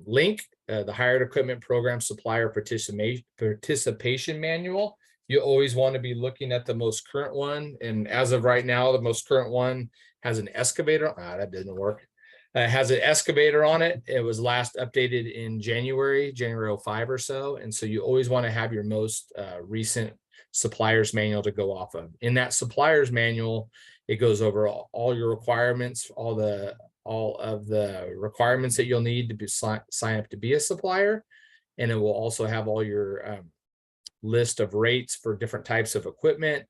link, the Hired Equipment Program Supplier Participation Manual. You always want to be looking at the most current one. And as of right now, the most current one has an excavator. That didn't work. It has an excavator on it. It was last updated in January 05 or so. And so you always want to have your most recent supplier's manual to go off of. In that supplier's manual, it goes over all your requirements, all of the requirements that you'll need to be sign up to be a supplier. And it will also have all your list of rates for different types of equipment,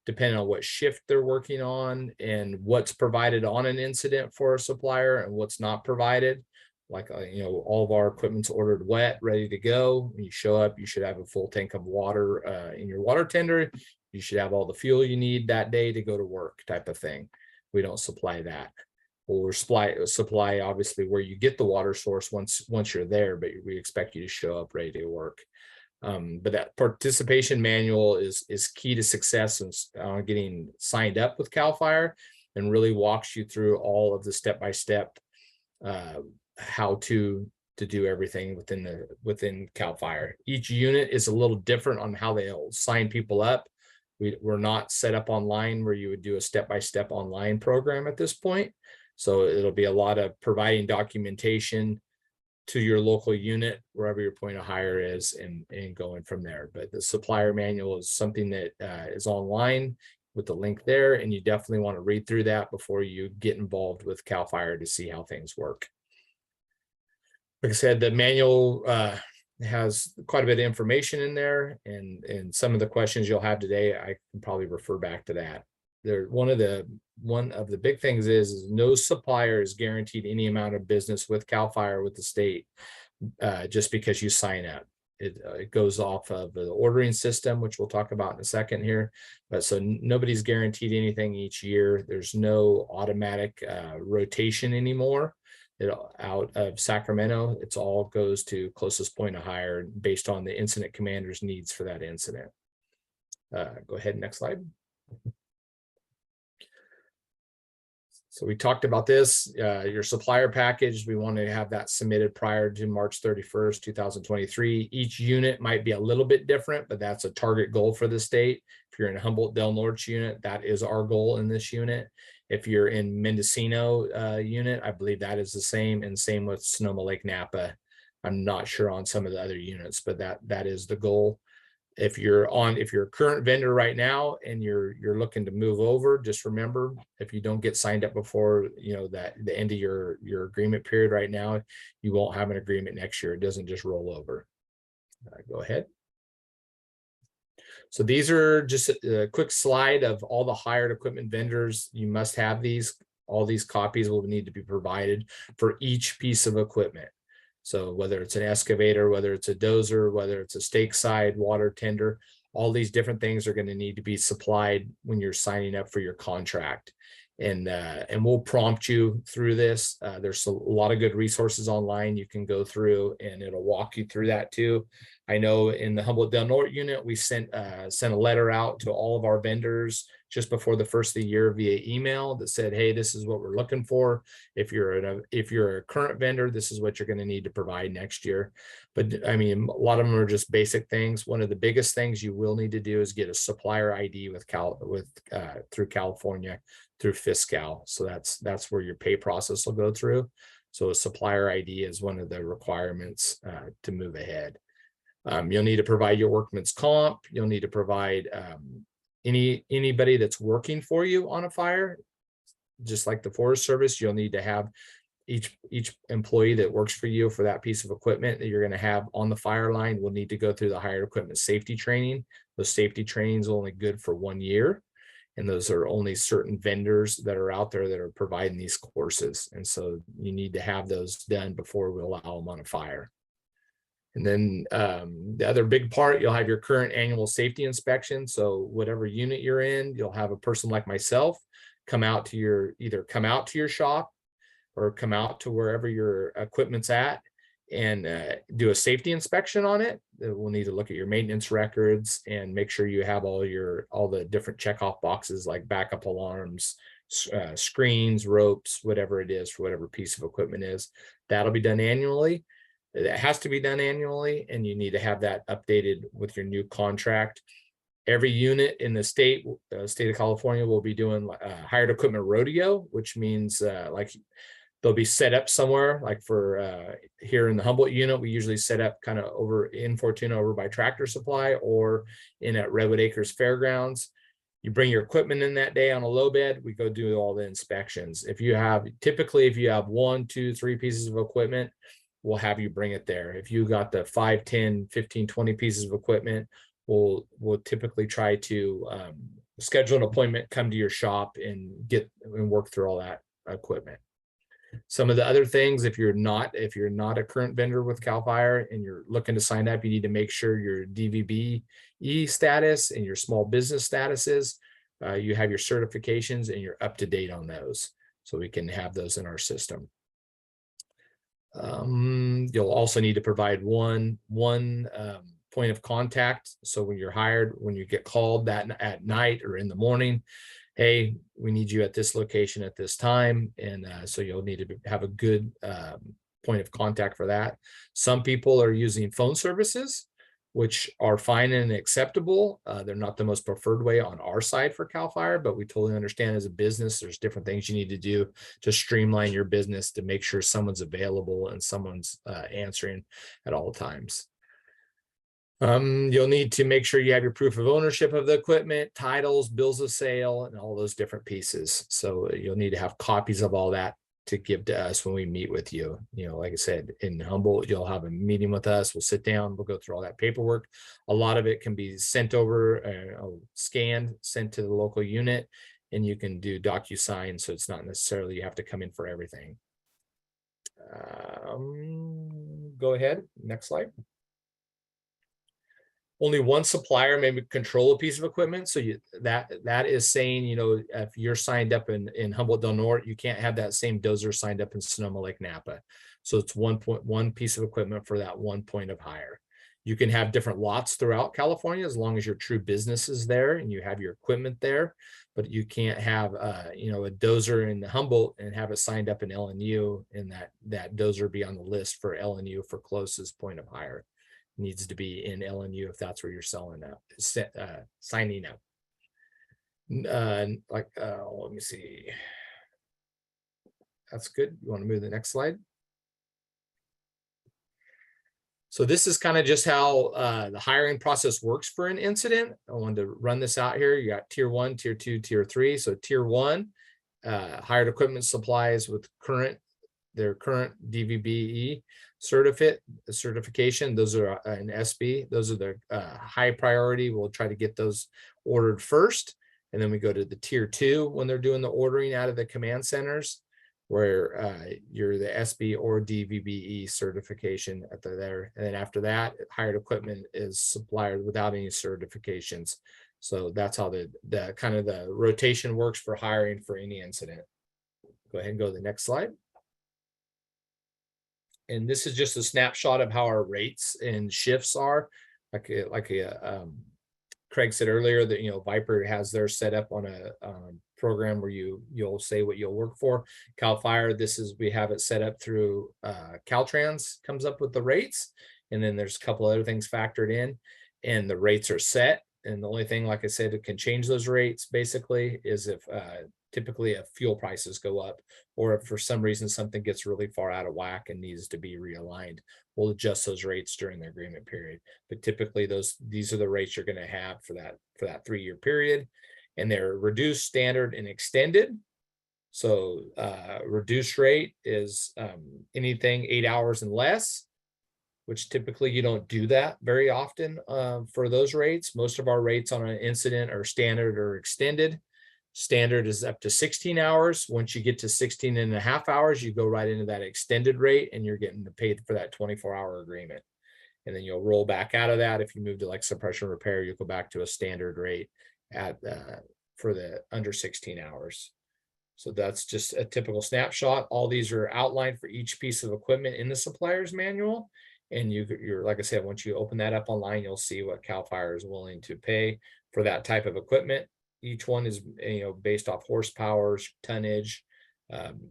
depending on what shift they're working on and what's provided on an incident for a supplier and what's not provided. Like, all of our equipment's ordered wet, ready to go. When you show up, you should have a full tank of water in your water tender. You should have all the fuel you need that day to go to work, type of thing. We don't supply that. We'll supply obviously where you get the water source once you're there, but we expect you to show up ready to work. But that participation manual is key to success in getting signed up with CAL FIRE, and really walks you through all of the step-by-step how to do everything within CAL FIRE. Each unit is a little different on how they'll sign people up. We're not set up online where you would do a step-by-step online program at this point. So it'll be a lot of providing documentation to your local unit, wherever your point of hire is, and going from there. But the supplier manual is something that is online with the link there, and you definitely want to read through that before you get involved with CAL FIRE to see how things work. Like I said, the manual has quite a bit of information in there, and some of the questions you'll have today, I can probably refer back to that. One of the big things is no supplier is guaranteed any amount of business with CAL FIRE with the state just because you sign up. It goes off of the ordering system, which we'll talk about in a second here. But so nobody's guaranteed anything each year. There's no automatic rotation anymore. Out of Sacramento, it's all goes to closest point of hire based on the incident commander's needs for that incident. Go ahead, next slide. So we talked about this, your supplier package. We want to have that submitted prior to March 31st, 2023. Each unit might be a little bit different, but that's a target goal for the state. If you're in Humboldt Del Norte unit, that is our goal in this unit. If you're in Mendocino unit, I believe that is the same, and same with Sonoma Lake Napa. I'm not sure on some of the other units, but that is the goal. If you're a current vendor right now and you're looking to move over, just remember, if you don't get signed up before that the end of your agreement period right now, you won't have an agreement next year. It doesn't just roll over. Go ahead. So these are just a quick slide of all the hired equipment vendors. You must have these. All these copies will need to be provided for each piece of equipment. So whether it's an excavator, whether it's a dozer, whether it's a stake side, water tender, all these different things are going to need to be supplied when you're signing up for your contract. And we'll prompt you through this. There's a lot of good resources online you can go through, and it'll walk you through that too. I know in the Humboldt Del Norte unit, we sent a letter out to all of our vendors just before the first of the year via email that said, hey, this is what we're looking for. If you're a current vendor, this is what you're going to need to provide next year. But I mean, a lot of them are just basic things. One of the biggest things you will need to do is get a supplier ID through California, through Fiscal. So that's where your pay process will go through. So a supplier ID is one of the requirements to move ahead. You'll need to provide your workman's comp. You'll need to provide anybody that's working for you on a fire, just like the Forest Service. You'll need to have each employee that works for you for that piece of equipment that you're going to have on the fire line will need to go through the hired equipment safety training. Those safety trainings are only good for 1 year. And those are only certain vendors that are out there that are providing these courses. And so you need to have those done before we allow them on a fire. And then the other big part, you'll have your current annual safety inspection. So whatever unit you're in, you'll have a person like myself come out to your shop or come out to wherever your equipment's at and do a safety inspection on it. We'll need to look at your maintenance records and make sure you have all the different checkoff boxes like backup alarms, screens, ropes, whatever it is for whatever piece of equipment is. That'll be done annually. It has to be done annually, and you need to have that updated with your new contract. Every unit in the state of California will be doing hired equipment rodeo, which means like they'll be set up somewhere. Like for here in the Humboldt unit, we usually set up kind of over in Fortuna over by Tractor Supply or in at Redwood Acres Fairgrounds. You bring your equipment in that day on a low bed, we go do all the inspections. Typically if you have 1, 2, 3 pieces of equipment, we'll have you bring it there. If you got the 5, 10, 15, 20 pieces of equipment, we'll typically try to schedule an appointment, come to your shop and work through all that equipment. Some of the other things, if you're not a current vendor with CAL FIRE and you're looking to sign up, you need to make sure your DVBE status and your small business statuses, you have your certifications and you're up to date on those, so we can have those in our system. You'll also need to provide one point of contact. So when you're hired, when you get called at night or in the morning, hey, we need you at this location at this time. And so you'll need to have a good point of contact for that. Some people are using phone services, which are fine and acceptable. They're not the most preferred way on our side for CAL FIRE, but we totally understand as a business, there's different things you need to do to streamline your business to make sure someone's available and someone's answering at all times. You'll need to make sure you have your proof of ownership of the equipment, titles, bills of sale, and all those different pieces. So you'll need to have copies of all that to give to us when we meet with you. You know, like I said, in Humboldt, you'll have a meeting with us. We'll sit down, we'll go through all that paperwork. A lot of it can be sent over, scanned, sent to the local unit, and you can do DocuSign. So it's not necessarily you have to come in for everything. Go ahead, next slide. Only one supplier may control a piece of equipment. So that is saying, you know, if you're signed up in Humboldt Del Norte, you can't have that same dozer signed up in Sonoma Lake Napa. So it's one piece of equipment for that one point of hire. You can have different lots throughout California as long as your true business is there and you have your equipment there, but you can't have you know, a dozer in Humboldt and have it signed up in LNU and that dozer be on the list for LNU for closest point of hire. Needs to be in LNU if that's where you're signing up. Let me see. That's good. You want to move to the next slide? So this is kind of just how the hiring process works for an incident. I wanted to run this out here. You got tier 1, tier 2, tier 3. So tier 1, hired equipment supplies with their current DVBE certification. Those are an SB. Those are the high priority. We'll try to get those ordered first. And then we go to the tier 2 when they're doing the ordering out of the command centers, where you're the SB or DVBE certification at there. And then after that, hired equipment is supplied without any certifications. So that's how the kind of the rotation works for hiring for any incident. Go ahead and go to the next slide. And this is just a snapshot of how our rates and shifts are. Craig said earlier that, you know, VIPR has their set up on a program where you'll say what you'll work for. CAL FIRE, we have it set up through Caltrans comes up with the rates. And then there's a couple other things factored in and the rates are set. And the only thing, like I said, it can change those rates basically is if typically if fuel prices go up, or if for some reason something gets really far out of whack and needs to be realigned, we'll adjust those rates during the agreement period. But typically these are the rates you're going to have for that 3-year period, and they're reduced, standard, and extended. So reduced rate is anything 8 hours and less, which typically you don't do that very often for those rates. Most of our rates on an incident are standard or extended. Standard is up to 16 hours. Once you get to 16 and a half hours, you go right into that extended rate, and you're getting paid for that 24-hour agreement. And then you'll roll back out of that. If you move to like suppression repair, you'll go back to a standard rate at for the under 16 hours. So that's just a typical snapshot. All these are outlined for each piece of equipment in the supplier's manual. And you're, like I said, once you open that up online, you'll see what CAL FIRE is willing to pay for that type of equipment. Each one is, based off horsepower, tonnage,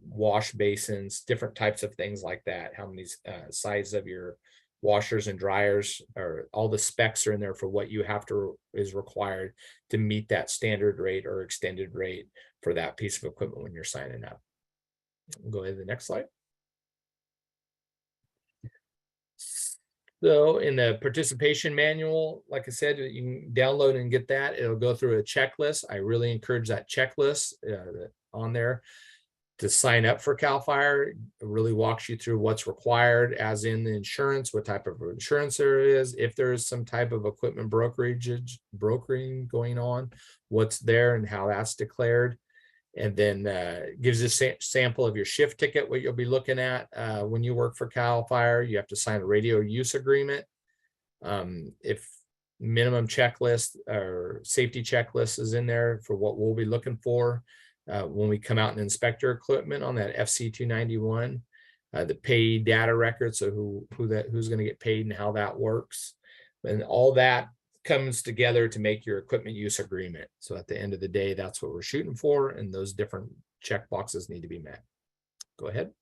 wash basins, different types of things like that. How many size of your washers and dryers, or all the specs are in there for what you have to is required to meet that standard rate or extended rate for that piece of equipment when you're signing up. Go ahead to the next slide. So in the participation manual, like I said, you can download and get that. It'll go through a checklist. I really encourage that checklist on there to sign up for CAL FIRE. It really walks you through what's required, as in the insurance, what type of insurance there is, if there is some type of equipment brokering going on, what's there and how that's declared. And then gives a sample of your shift ticket, what you'll be looking at when you work for CAL FIRE. You have to sign a radio use agreement. If minimum checklist or safety checklist is in there for what we'll be looking for when we come out and inspect your equipment on that FC 291, the pay data record, so who's going to get paid and how that works, and all that comes together to make your equipment use agreement. So at the end of the day, that's what we're shooting for, and those different check boxes need to be met. Go ahead.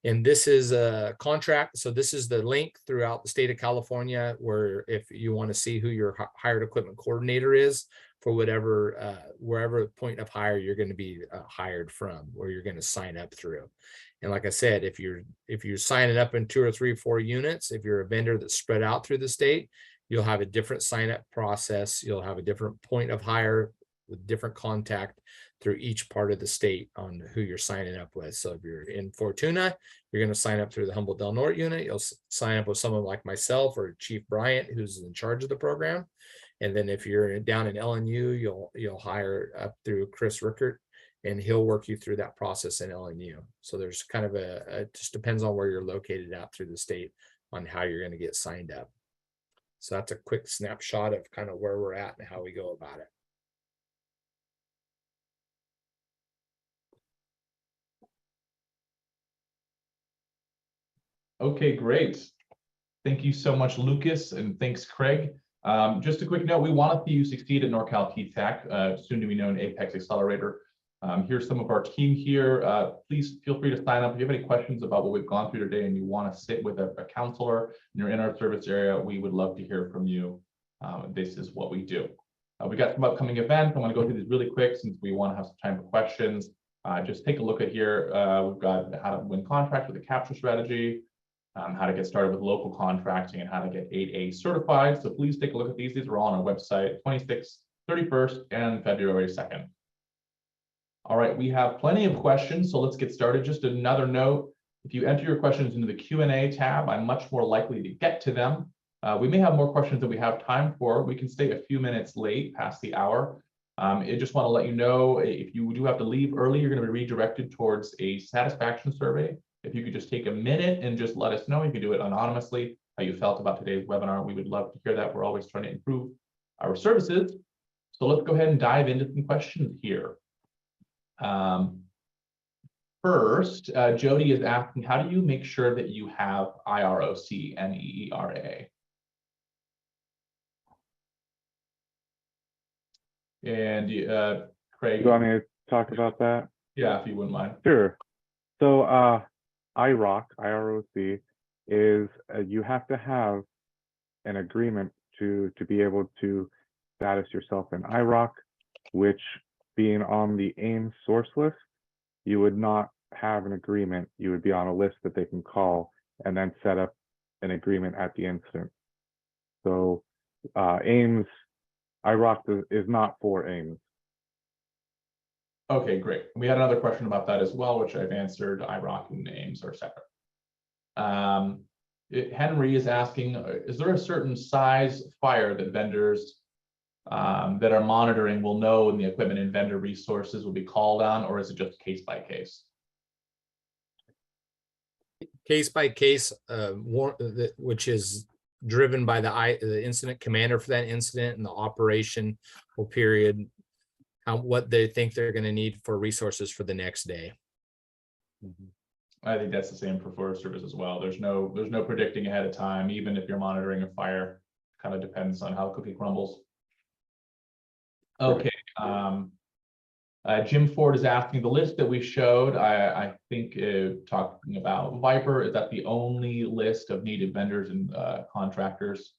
And this is a contract. So this is the link throughout the state of California, where if you want to see who your hired equipment coordinator is for whatever, wherever point of hire you're going to be hired from, or you're going to sign up through. And like I said, if you're signing up in 2 or 3 or 4 units, if you're a vendor that's spread out through the state, you'll have a different sign up process. You'll have a different point of hire with different contact through each part of the state on who you're signing up with. So if you're in Fortuna, you're going to sign up through the Humboldt Del Norte unit. You'll sign up with someone like myself or Chief Bryant, who's in charge of the program. And then if you're down in LNU, you'll hire up through Chris Rickert, and he'll work you through that process in LNU. So there's kind of it just depends on where you're located out through the state on how you're going to get signed up. So that's a quick snapshot of kind of where we're at and how we go about it. Okay, great. Thank you so much, Lucas, and thanks, Craig. Just a quick note, we want to see you succeed at Norcal PTAC, soon to be known Apex Accelerator. Here's some of our team here. Please feel free to sign up. If you have any questions about what we've gone through today and you want to sit with a counselor and you're in our service area, we would love to hear from you. This is what we do. We got some upcoming events. I want to go through these really quick since we want to have some time for questions. Just take a look at here. We've got how to win contracts with a capture strategy, how to get started with local contracting, and how to get 8A certified. So please take a look at these. These are all on our website, 26th, 31st, and February 2nd. All right, we have plenty of questions, so let's get started. Just another note, if you enter your questions into the Q&A tab, I'm much more likely to get to them. We may have more questions than we have time for. We can stay a few minutes late past the hour. I just want to let you know, if you do have to leave early, you're going to be redirected towards a satisfaction survey. If you could just take a minute and just let us know, you can do it anonymously, how you felt about today's webinar. We would love to hear that. We're always trying to improve our services. So let's go ahead and dive into some questions here. First, Jody is asking, how do you make sure that you have IROC and EERA? And Craig, You want me to talk about that? Yeah, if you wouldn't mind. Sure. So IROC is you have to have an agreement to be able to status yourself in IROC. which being on the AIM source list, you would not have an agreement. You would be on a list that they can call and then set up an agreement at the incident. So AIMS, IROC is not for AIMS. Okay, great. We had another question about that as well, which I've answered. IROC and names are separate. Henry is asking, is there a certain size fire that vendors that are monitoring will know when the equipment and vendor resources will be called on, or is it just case by case? Case by case, which is driven by the incident commander for that incident and the operation or period, what they think they're going to need for resources for the next day. I think that's the same for Forest Service as well. There's no predicting ahead of time, even if you're monitoring a fire. Kind of depends on how cookie crumbles. Okay. Jim Ford is asking, the list that we showed, I think talking about VIPR, is that the only list of needed vendors and contractors?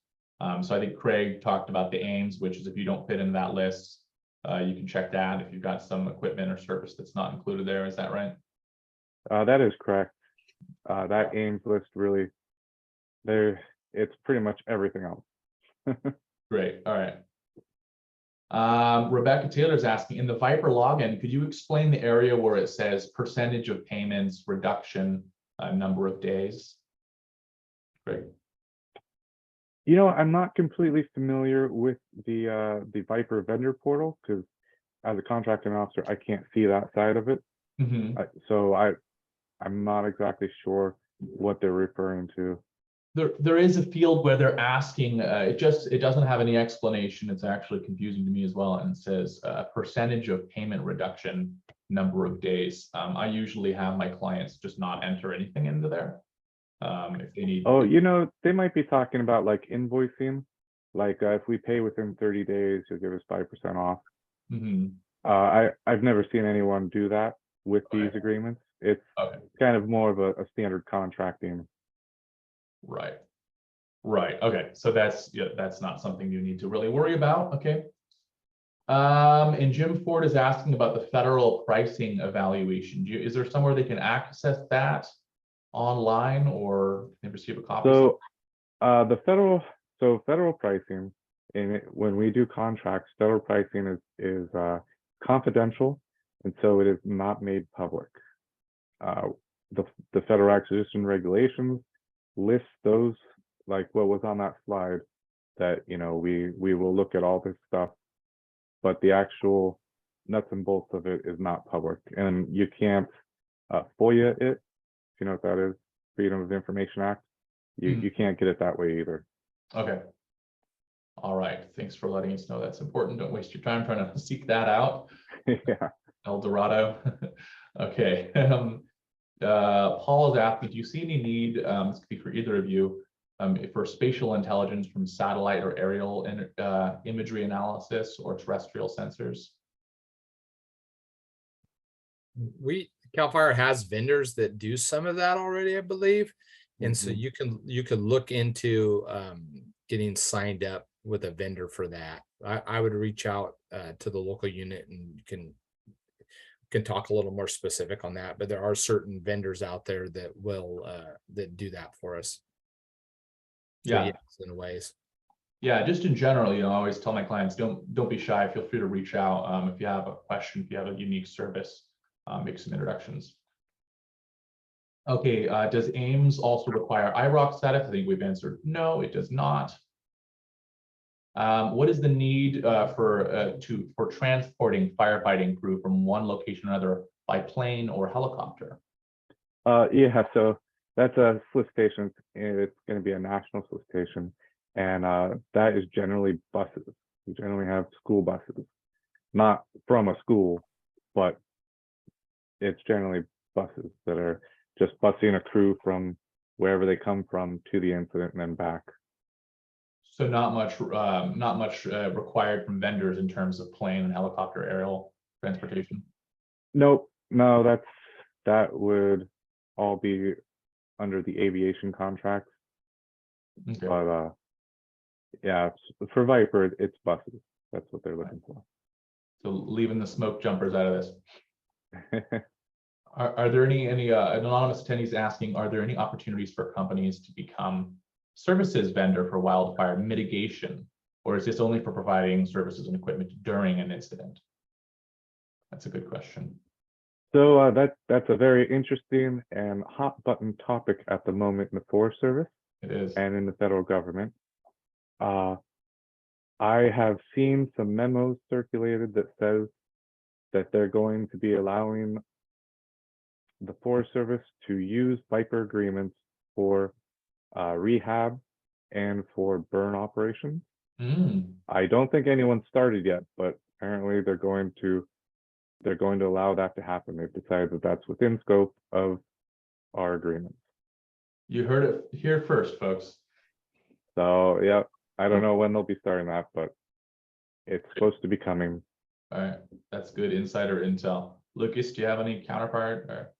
So I think Craig talked about the AIMS, which is if you don't fit into that list, you can check that if you've got some equipment or service that's not included there. Is that right? That is correct. That AIMS list really, it's pretty much everything else. Great. All right. Rebecca Taylor's asking, in the VIPR login, could you explain the area where it says percentage of payments, reduction, number of days? Great. You know, I'm not completely familiar with the VIPR vendor portal because as a contracting officer, I can't see that side of it. So I'm not exactly sure what they're referring to. There is a field where they're asking, it doesn't have any explanation. It's actually confusing to me as well. And it says percentage of payment reduction, number of days. I usually have my clients just not enter anything into there. If they need. Oh, you know, they might be talking about like invoicing. Like if we pay within 30 days, you'll give us 5% off. I've never seen anyone do that with these agreements. It's kind of more of a standard contracting. Right. Okay. So that's not something you need to really worry about. Okay. And Jim Ford is asking about the federal pricing evaluation. Is there somewhere they can access that online or they receive a copy? So the federal pricing, when we do contracts, federal pricing is confidential, and so it is not made public. The federal acquisition regulations list those, like what was on that slide, that we will look at all this stuff, but the actual nuts and bolts of it is not public, and you can't FOIA it, if you know what that is, Freedom of Information Act. You can't get it that way either. Okay. All right. Thanks for letting us know. That's important. Don't waste your time trying to seek that out. Yeah. El Dorado. Okay. Paul is asking, do you see any need, this could be for either of you, for spatial intelligence from satellite or aerial imagery analysis or terrestrial sensors? CAL FIRE has vendors that do some of that already, I believe. And so you could look into getting signed up with a vendor for that. I would reach out to the local unit and you can talk a little more specific on that, but there are certain vendors out there that will that do that for us. So, yeah, yes, in ways. Yeah, just in general, I always tell my clients, don't be shy. Feel free to reach out if you have a question, if you have a unique service, make some introductions. Okay, does AIMS also require IROC status? I think we've answered no, it does not. What is the need for transporting firefighting crew from one location to another by plane or helicopter? Yeah, so that's a solicitation. It's going to be a national solicitation, and that is generally buses. We generally have school buses, not from a school, but it's generally buses that are just busing a crew from wherever they come from to the incident and then back. So not much required from vendors in terms of plane and helicopter aerial transportation? Nope, no, that would all be under the aviation contracts. Okay. But yeah, for VIPR, it's buses. That's what they're looking for. So leaving the smoke jumpers out of this. Are there any an anonymous attendees asking, are there any opportunities for companies to become services vendor for wildfire mitigation? Or is this only for providing services and equipment during an incident? That's a good question. So that's a very interesting and hot button topic at the moment in the Forest Service. It is. And in the federal government. I have seen some memos circulated that says that they're going to be allowing the Forest Service to use VIPR agreements for rehab and for burn operations. I don't think anyone's started yet, but apparently they're going to allow that to happen. They've decided that that's within scope of our agreements. You heard it here first, folks. So yeah, I don't know when they'll be starting that, but it's supposed to be coming. All right, that's good insider intel. Lucas, do you have any counterpart? Or?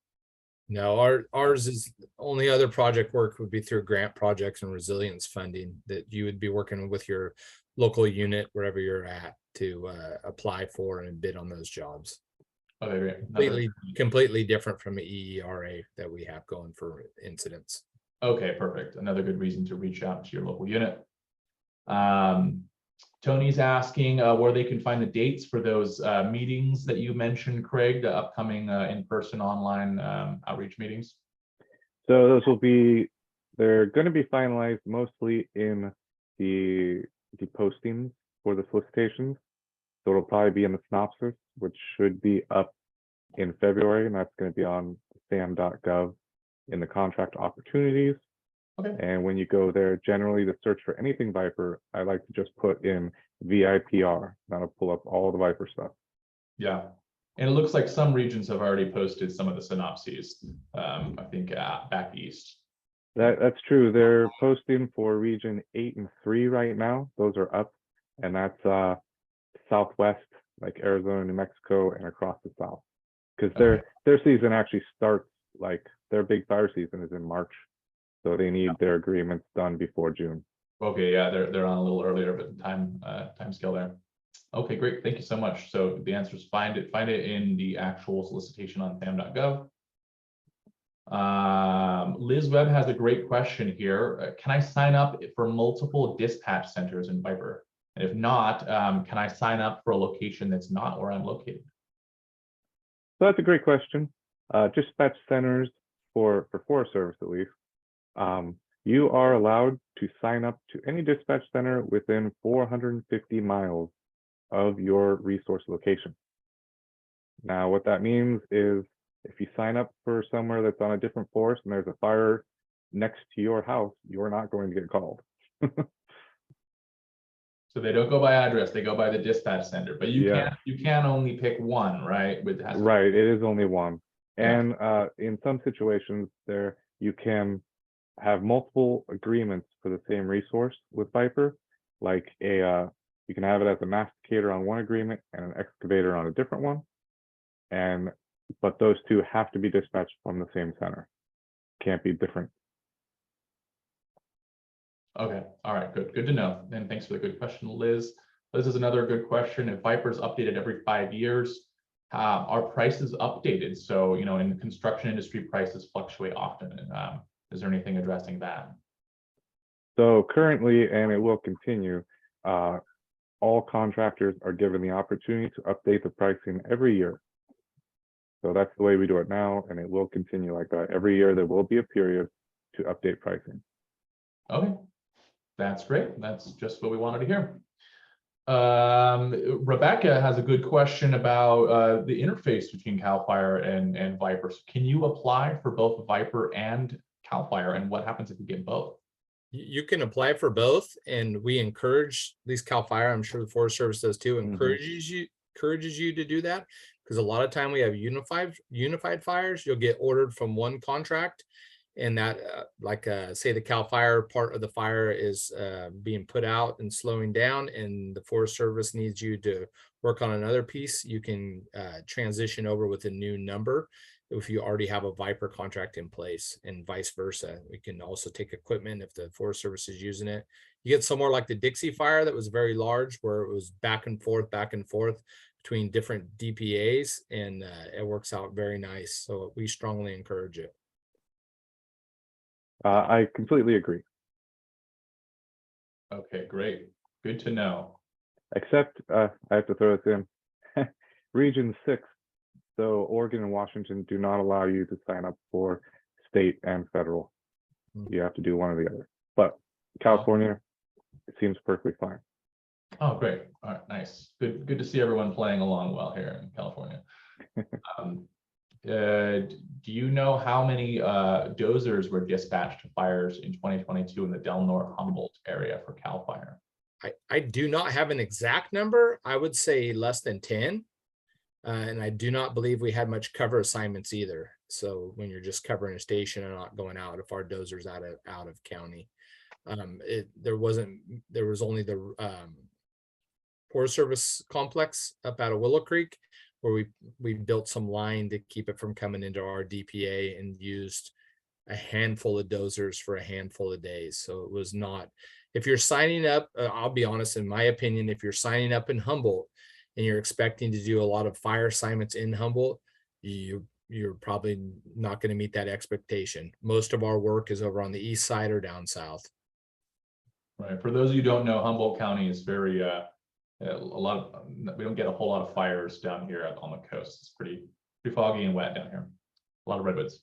No, ours is only other project work would be through grant projects and resilience funding that you would be working with your local unit wherever you're at to apply for and bid on those jobs. Okay, great. Completely different from the EERA that we have going for incidents. Okay, perfect. Another good reason to reach out to your local unit. Tony's asking where they can find the dates for those meetings that you mentioned, Craig, the upcoming in-person online outreach meetings. So those they're going to be finalized mostly in the postings for the solicitations. So it'll probably be in the synopsis, which should be up in February, and that's going to be on sam.gov in the contract opportunities. Okay. And when you go there, generally to search for anything VIPR, I like to just put in VIPR. That'll pull up all the VIPR stuff. Yeah. And it looks like some regions have already posted some of the synopses, I think back east. That's true. They're posting for region 8 and 3 right now. Those are up, and that's Southwest, like Arizona, New Mexico, and across the South. Because their season actually starts, like their big fire season is in March. So they need their agreements done before June. Okay, yeah, they're on a little earlier, but time scale there. Okay, great. Thank you so much. So the answer is find it in the actual solicitation on sam.gov. Liz Webb has a great question here. Can I sign up for multiple dispatch centers in VIPR? And if not, can I sign up for a location that's not where I'm located? So that's a great question. Dispatch centers for Forest Service, at least. You are allowed to sign up to any dispatch center within 450 miles of your resource location. Now, what that means is if you sign up for somewhere that's on a different forest and there's a fire next to your house, you're not going to get called. So they don't go by address, they go by the dispatch center, but you can only pick one, right? Right, it is only one. Yeah. And in some situations there, you can have multiple agreements for the same resource with VIPR, like you can have it as a masticator on one agreement and an excavator on a different one. But those two have to be dispatched from the same center. Can't be different. Okay, all right, good to know. And thanks for the good question, Liz. Liz is another good question. If VIPR's updated every 5 years, are prices updated? So, you know, in the construction industry, prices fluctuate often. Is there anything addressing that? So currently, and it will continue, all contractors are given the opportunity to update the pricing every year. So that's the way we do it now, and it will continue like that. Every year there will be a period to update pricing. Okay, that's great. That's just what we wanted to hear. Rebecca has a good question about the interface between CAL FIRE and VIPR. So can you apply for both VIPR and CAL FIRE, and what happens if you get both? You can apply for both, and we encourage these CAL FIRE, I'm sure the Forest Service does too, encourages you to do that, because a lot of time we have unified fires. You'll get ordered from one contract, and that say the CAL FIRE part of the fire is being put out and slowing down, and the Forest Service needs you to work on another piece. You can transition over with a new number if you already have a VIPR contract in place, and vice versa. We can also take equipment if the Forest Service is using it. You get somewhere like the Dixie fire that was very large, where it was back and forth between different DPAs, and it works out very nice. So we strongly encourage it. I completely agree, Okay, great. Good to know. except I have to throw this in. Region 6, so Oregon and Washington do not allow you to sign up for state and federal. You have to do one or the other. But California, it seems perfectly fine. Oh, great. All right, nice. Good to see everyone playing along well here in California. Do you know how many dozers were dispatched to fires in 2022 in the Del Norte Humboldt area for CAL FIRE? I do not have an exact number. I would say less than 10. And I do not believe we had much cover assignments either. So when you're just covering a station and not going out, if our dozer's out of county, there was only the Forest Service complex up out of Willow Creek, where we built some line to keep it from coming into our DPA, and used a handful of dozers for a handful of days. So it was not, if you're signing up, I'll be honest, in my opinion, if you're signing up in Humboldt and you're expecting to do a lot of fire assignments in Humboldt, you're probably not going to meet that expectation. Most of our work is over on the east side or down south. Right. For those of you who don't know, Humboldt County is very we don't get a whole lot of fires down here on the coast. It's pretty foggy and wet down here. A lot of redwoods.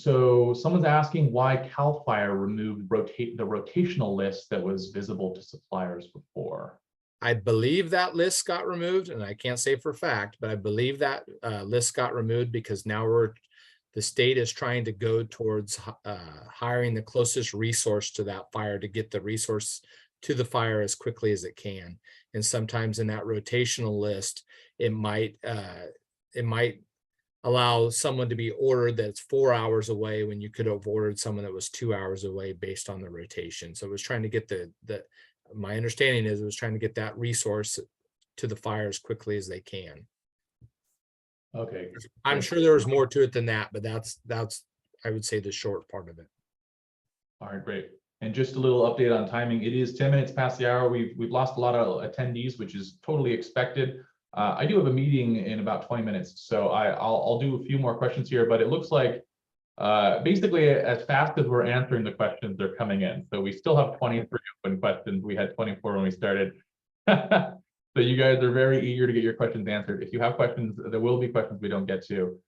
So someone's asking why CAL FIRE removed the rotational list that was visible to suppliers before. I believe that list got removed, and I can't say for a fact, but I believe that list got removed because now the state is trying to go towards hiring the closest resource to that fire to get the resource to the fire as quickly as it can. And sometimes in that rotational list, it might allow someone to be ordered that's 4 hours away when you could have ordered someone that was 2 hours away based on the rotation. So it was trying to get my understanding is it was trying to get that resource to the fire as quickly as they can. Okay. I'm sure there was more to it than that, but that's I would say the short part of it. All right, great. And just a little update on timing. It is 10 minutes past the hour. We've lost a lot of attendees, which is totally expected. I do have a meeting in about 20 minutes, so I'll do a few more questions here, but it looks like basically as fast as we're answering the questions, they're coming in. So we still have 23 open questions. We had 24 when we started. So you guys are very eager to get your questions answered. If you have questions, there will be questions we don't get to.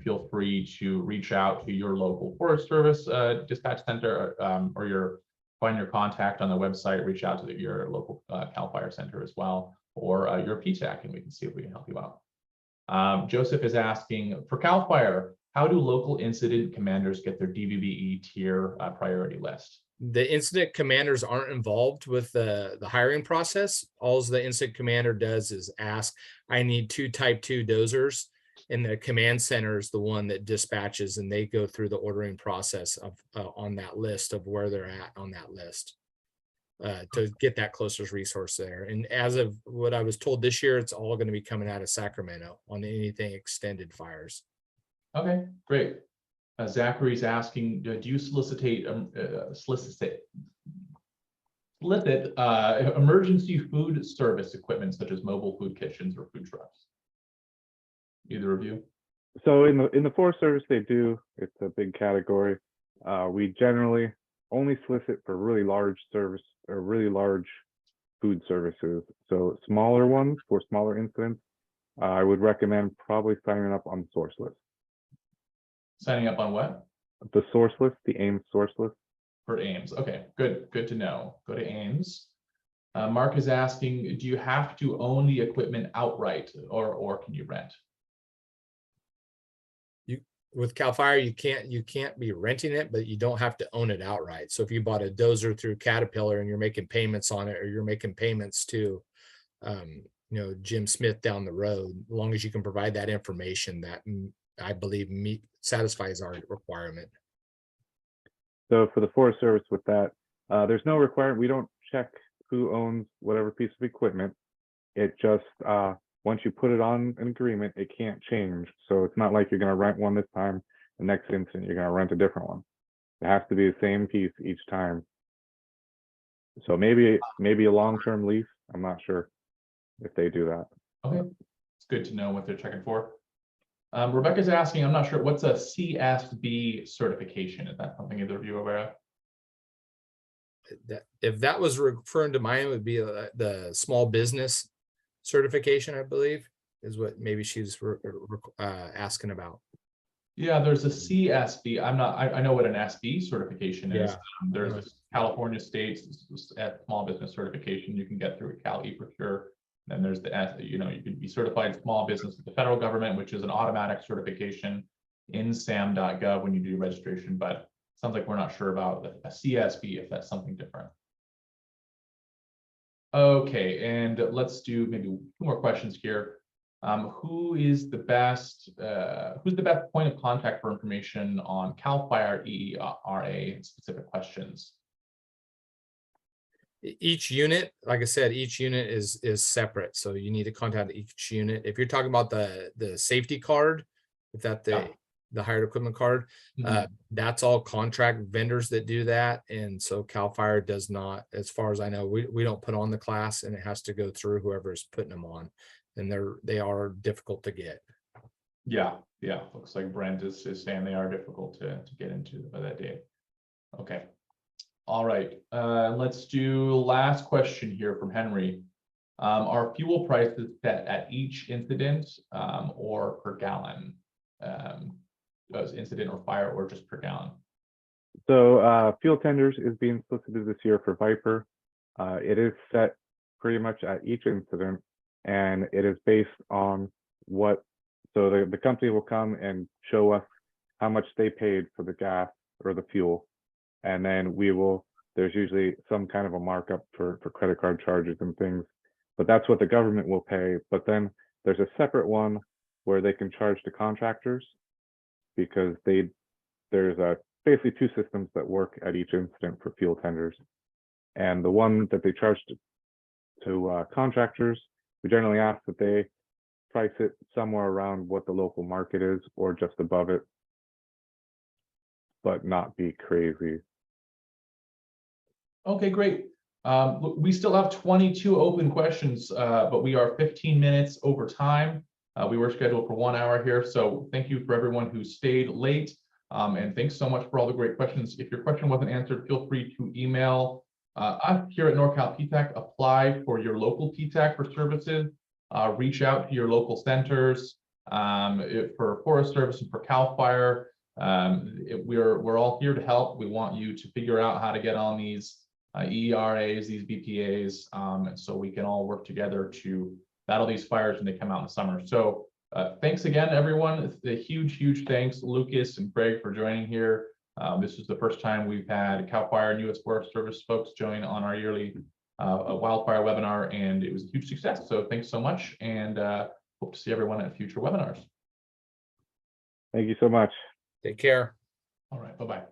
Feel free to reach out to your local Forest Service dispatch center, or find your contact on the website. Reach out to your local CAL FIRE center as well, or your PTAC, and we can see if we can help you out. Joseph is asking, for CAL FIRE, how do local incident commanders get their DVBE tier priority list? The incident commanders aren't involved with the hiring process. All the incident commander does is ask, I need 2 type 2 dozers, and the command center is the one that dispatches, and they go through the ordering process of on that list of where they're at on that list to get that closest resource there. And as of what I was told this year, it's all going to be coming out of Sacramento on anything extended fires. Okay, great. Zachary's asking, do you solicit emergency food service equipment such as mobile food kitchens or food trucks? Either of you? So in the Forest Service, they do. It's a big category. We generally only solicit for really large service or really large food services. So smaller ones for smaller incidents, I would recommend probably signing up on the source list. Signing up on what? The source list, the AIMS source list. For AIMS. Okay, good to know. Go to AIMS. Mark is asking, do you have to own the equipment outright, or can you rent? With CAL FIRE, you can't be renting it, but you don't have to own it outright. So if you bought a dozer through Caterpillar and you're making payments on it, or you're making payments to Jim Smith down the road, as long as you can provide that information, that I believe satisfies our requirement. So for the Forest Service with that, there's no requirement. We don't check who owns whatever piece of equipment. It just, once you put it on an agreement, it can't change. So it's not like you're going to rent one this time, the next instant you're going to rent a different one. It has to be the same piece each time. So maybe a long-term lease, I'm not sure. if they do that. Okay, it's good to know what they're checking for. Rebecca's asking, I'm not sure, what's a CSB certification? Is that something either of you are aware of? If that was referring to mine, it would be the small business certification, I believe, is what maybe she's asking about. Yeah, there's a CSB. I know what an SB certification is. Yeah. There's a California state small business certification you can get through Cal eProcure. Then there's the you can be certified small business with the federal government, which is an automatic certification in sam.gov when you do your registration. But sounds like we're not sure about a CSB, if that's something different. Okay, and let's do maybe 2 more questions here. Who's the best point of contact for information on CAL FIRE EERA specific questions? Each unit, like I said, each unit is separate, so you need to contact each unit. If you're talking about the safety card, if that the hired equipment card, that's all contract vendors that do that, and so CAL FIRE does not, as far as I know, we don't put on the class, and it has to go through whoever is putting them on, and they are difficult to get. Yeah, looks like Brent is saying they are difficult to get into by that date. Okay. All right, let's do last question here from Henry. Are fuel prices set at each incident or per gallon? Does incident or fire or just per gallon? So fuel tenders is being solicited this year for VIPR. It is set pretty much at each incident, and it is based on what, so the company will come and show us how much they paid for the gas or the fuel. And then there's usually some kind of a markup for credit card charges and things, but that's what the government will pay. But then there's a separate one where they can charge the contractors, because there's basically 2 systems that work at each incident for fuel tenders. And the one that they charge to contractors, we generally ask that they price it somewhere around what the local market is or just above it, but not be crazy. Okay, great. We still have 22 open questions, but we are 15 minutes over time. We were scheduled for 1 hour here, so thank you for everyone who stayed late. And thanks so much for all the great questions. If your question wasn't answered, feel free to email us here at Norcal PTAC. Apply for your local PTAC for services. Reach out to your local centers for Forest Service and for CAL FIRE. We're all here to help. We want you to figure out how to get on these ERAs, these VPAs, and so we can all work together to battle these fires when they come out in the summer. So thanks again, everyone. A huge thanks, Lucas and Craig, for joining here. This is the first time we've had CAL FIRE and U.S. Forest Service folks join on our yearly wildfire webinar, and it was a huge success. So thanks so much, and hope to see everyone at future webinars. Thank you so much. Take care. All right, bye-bye.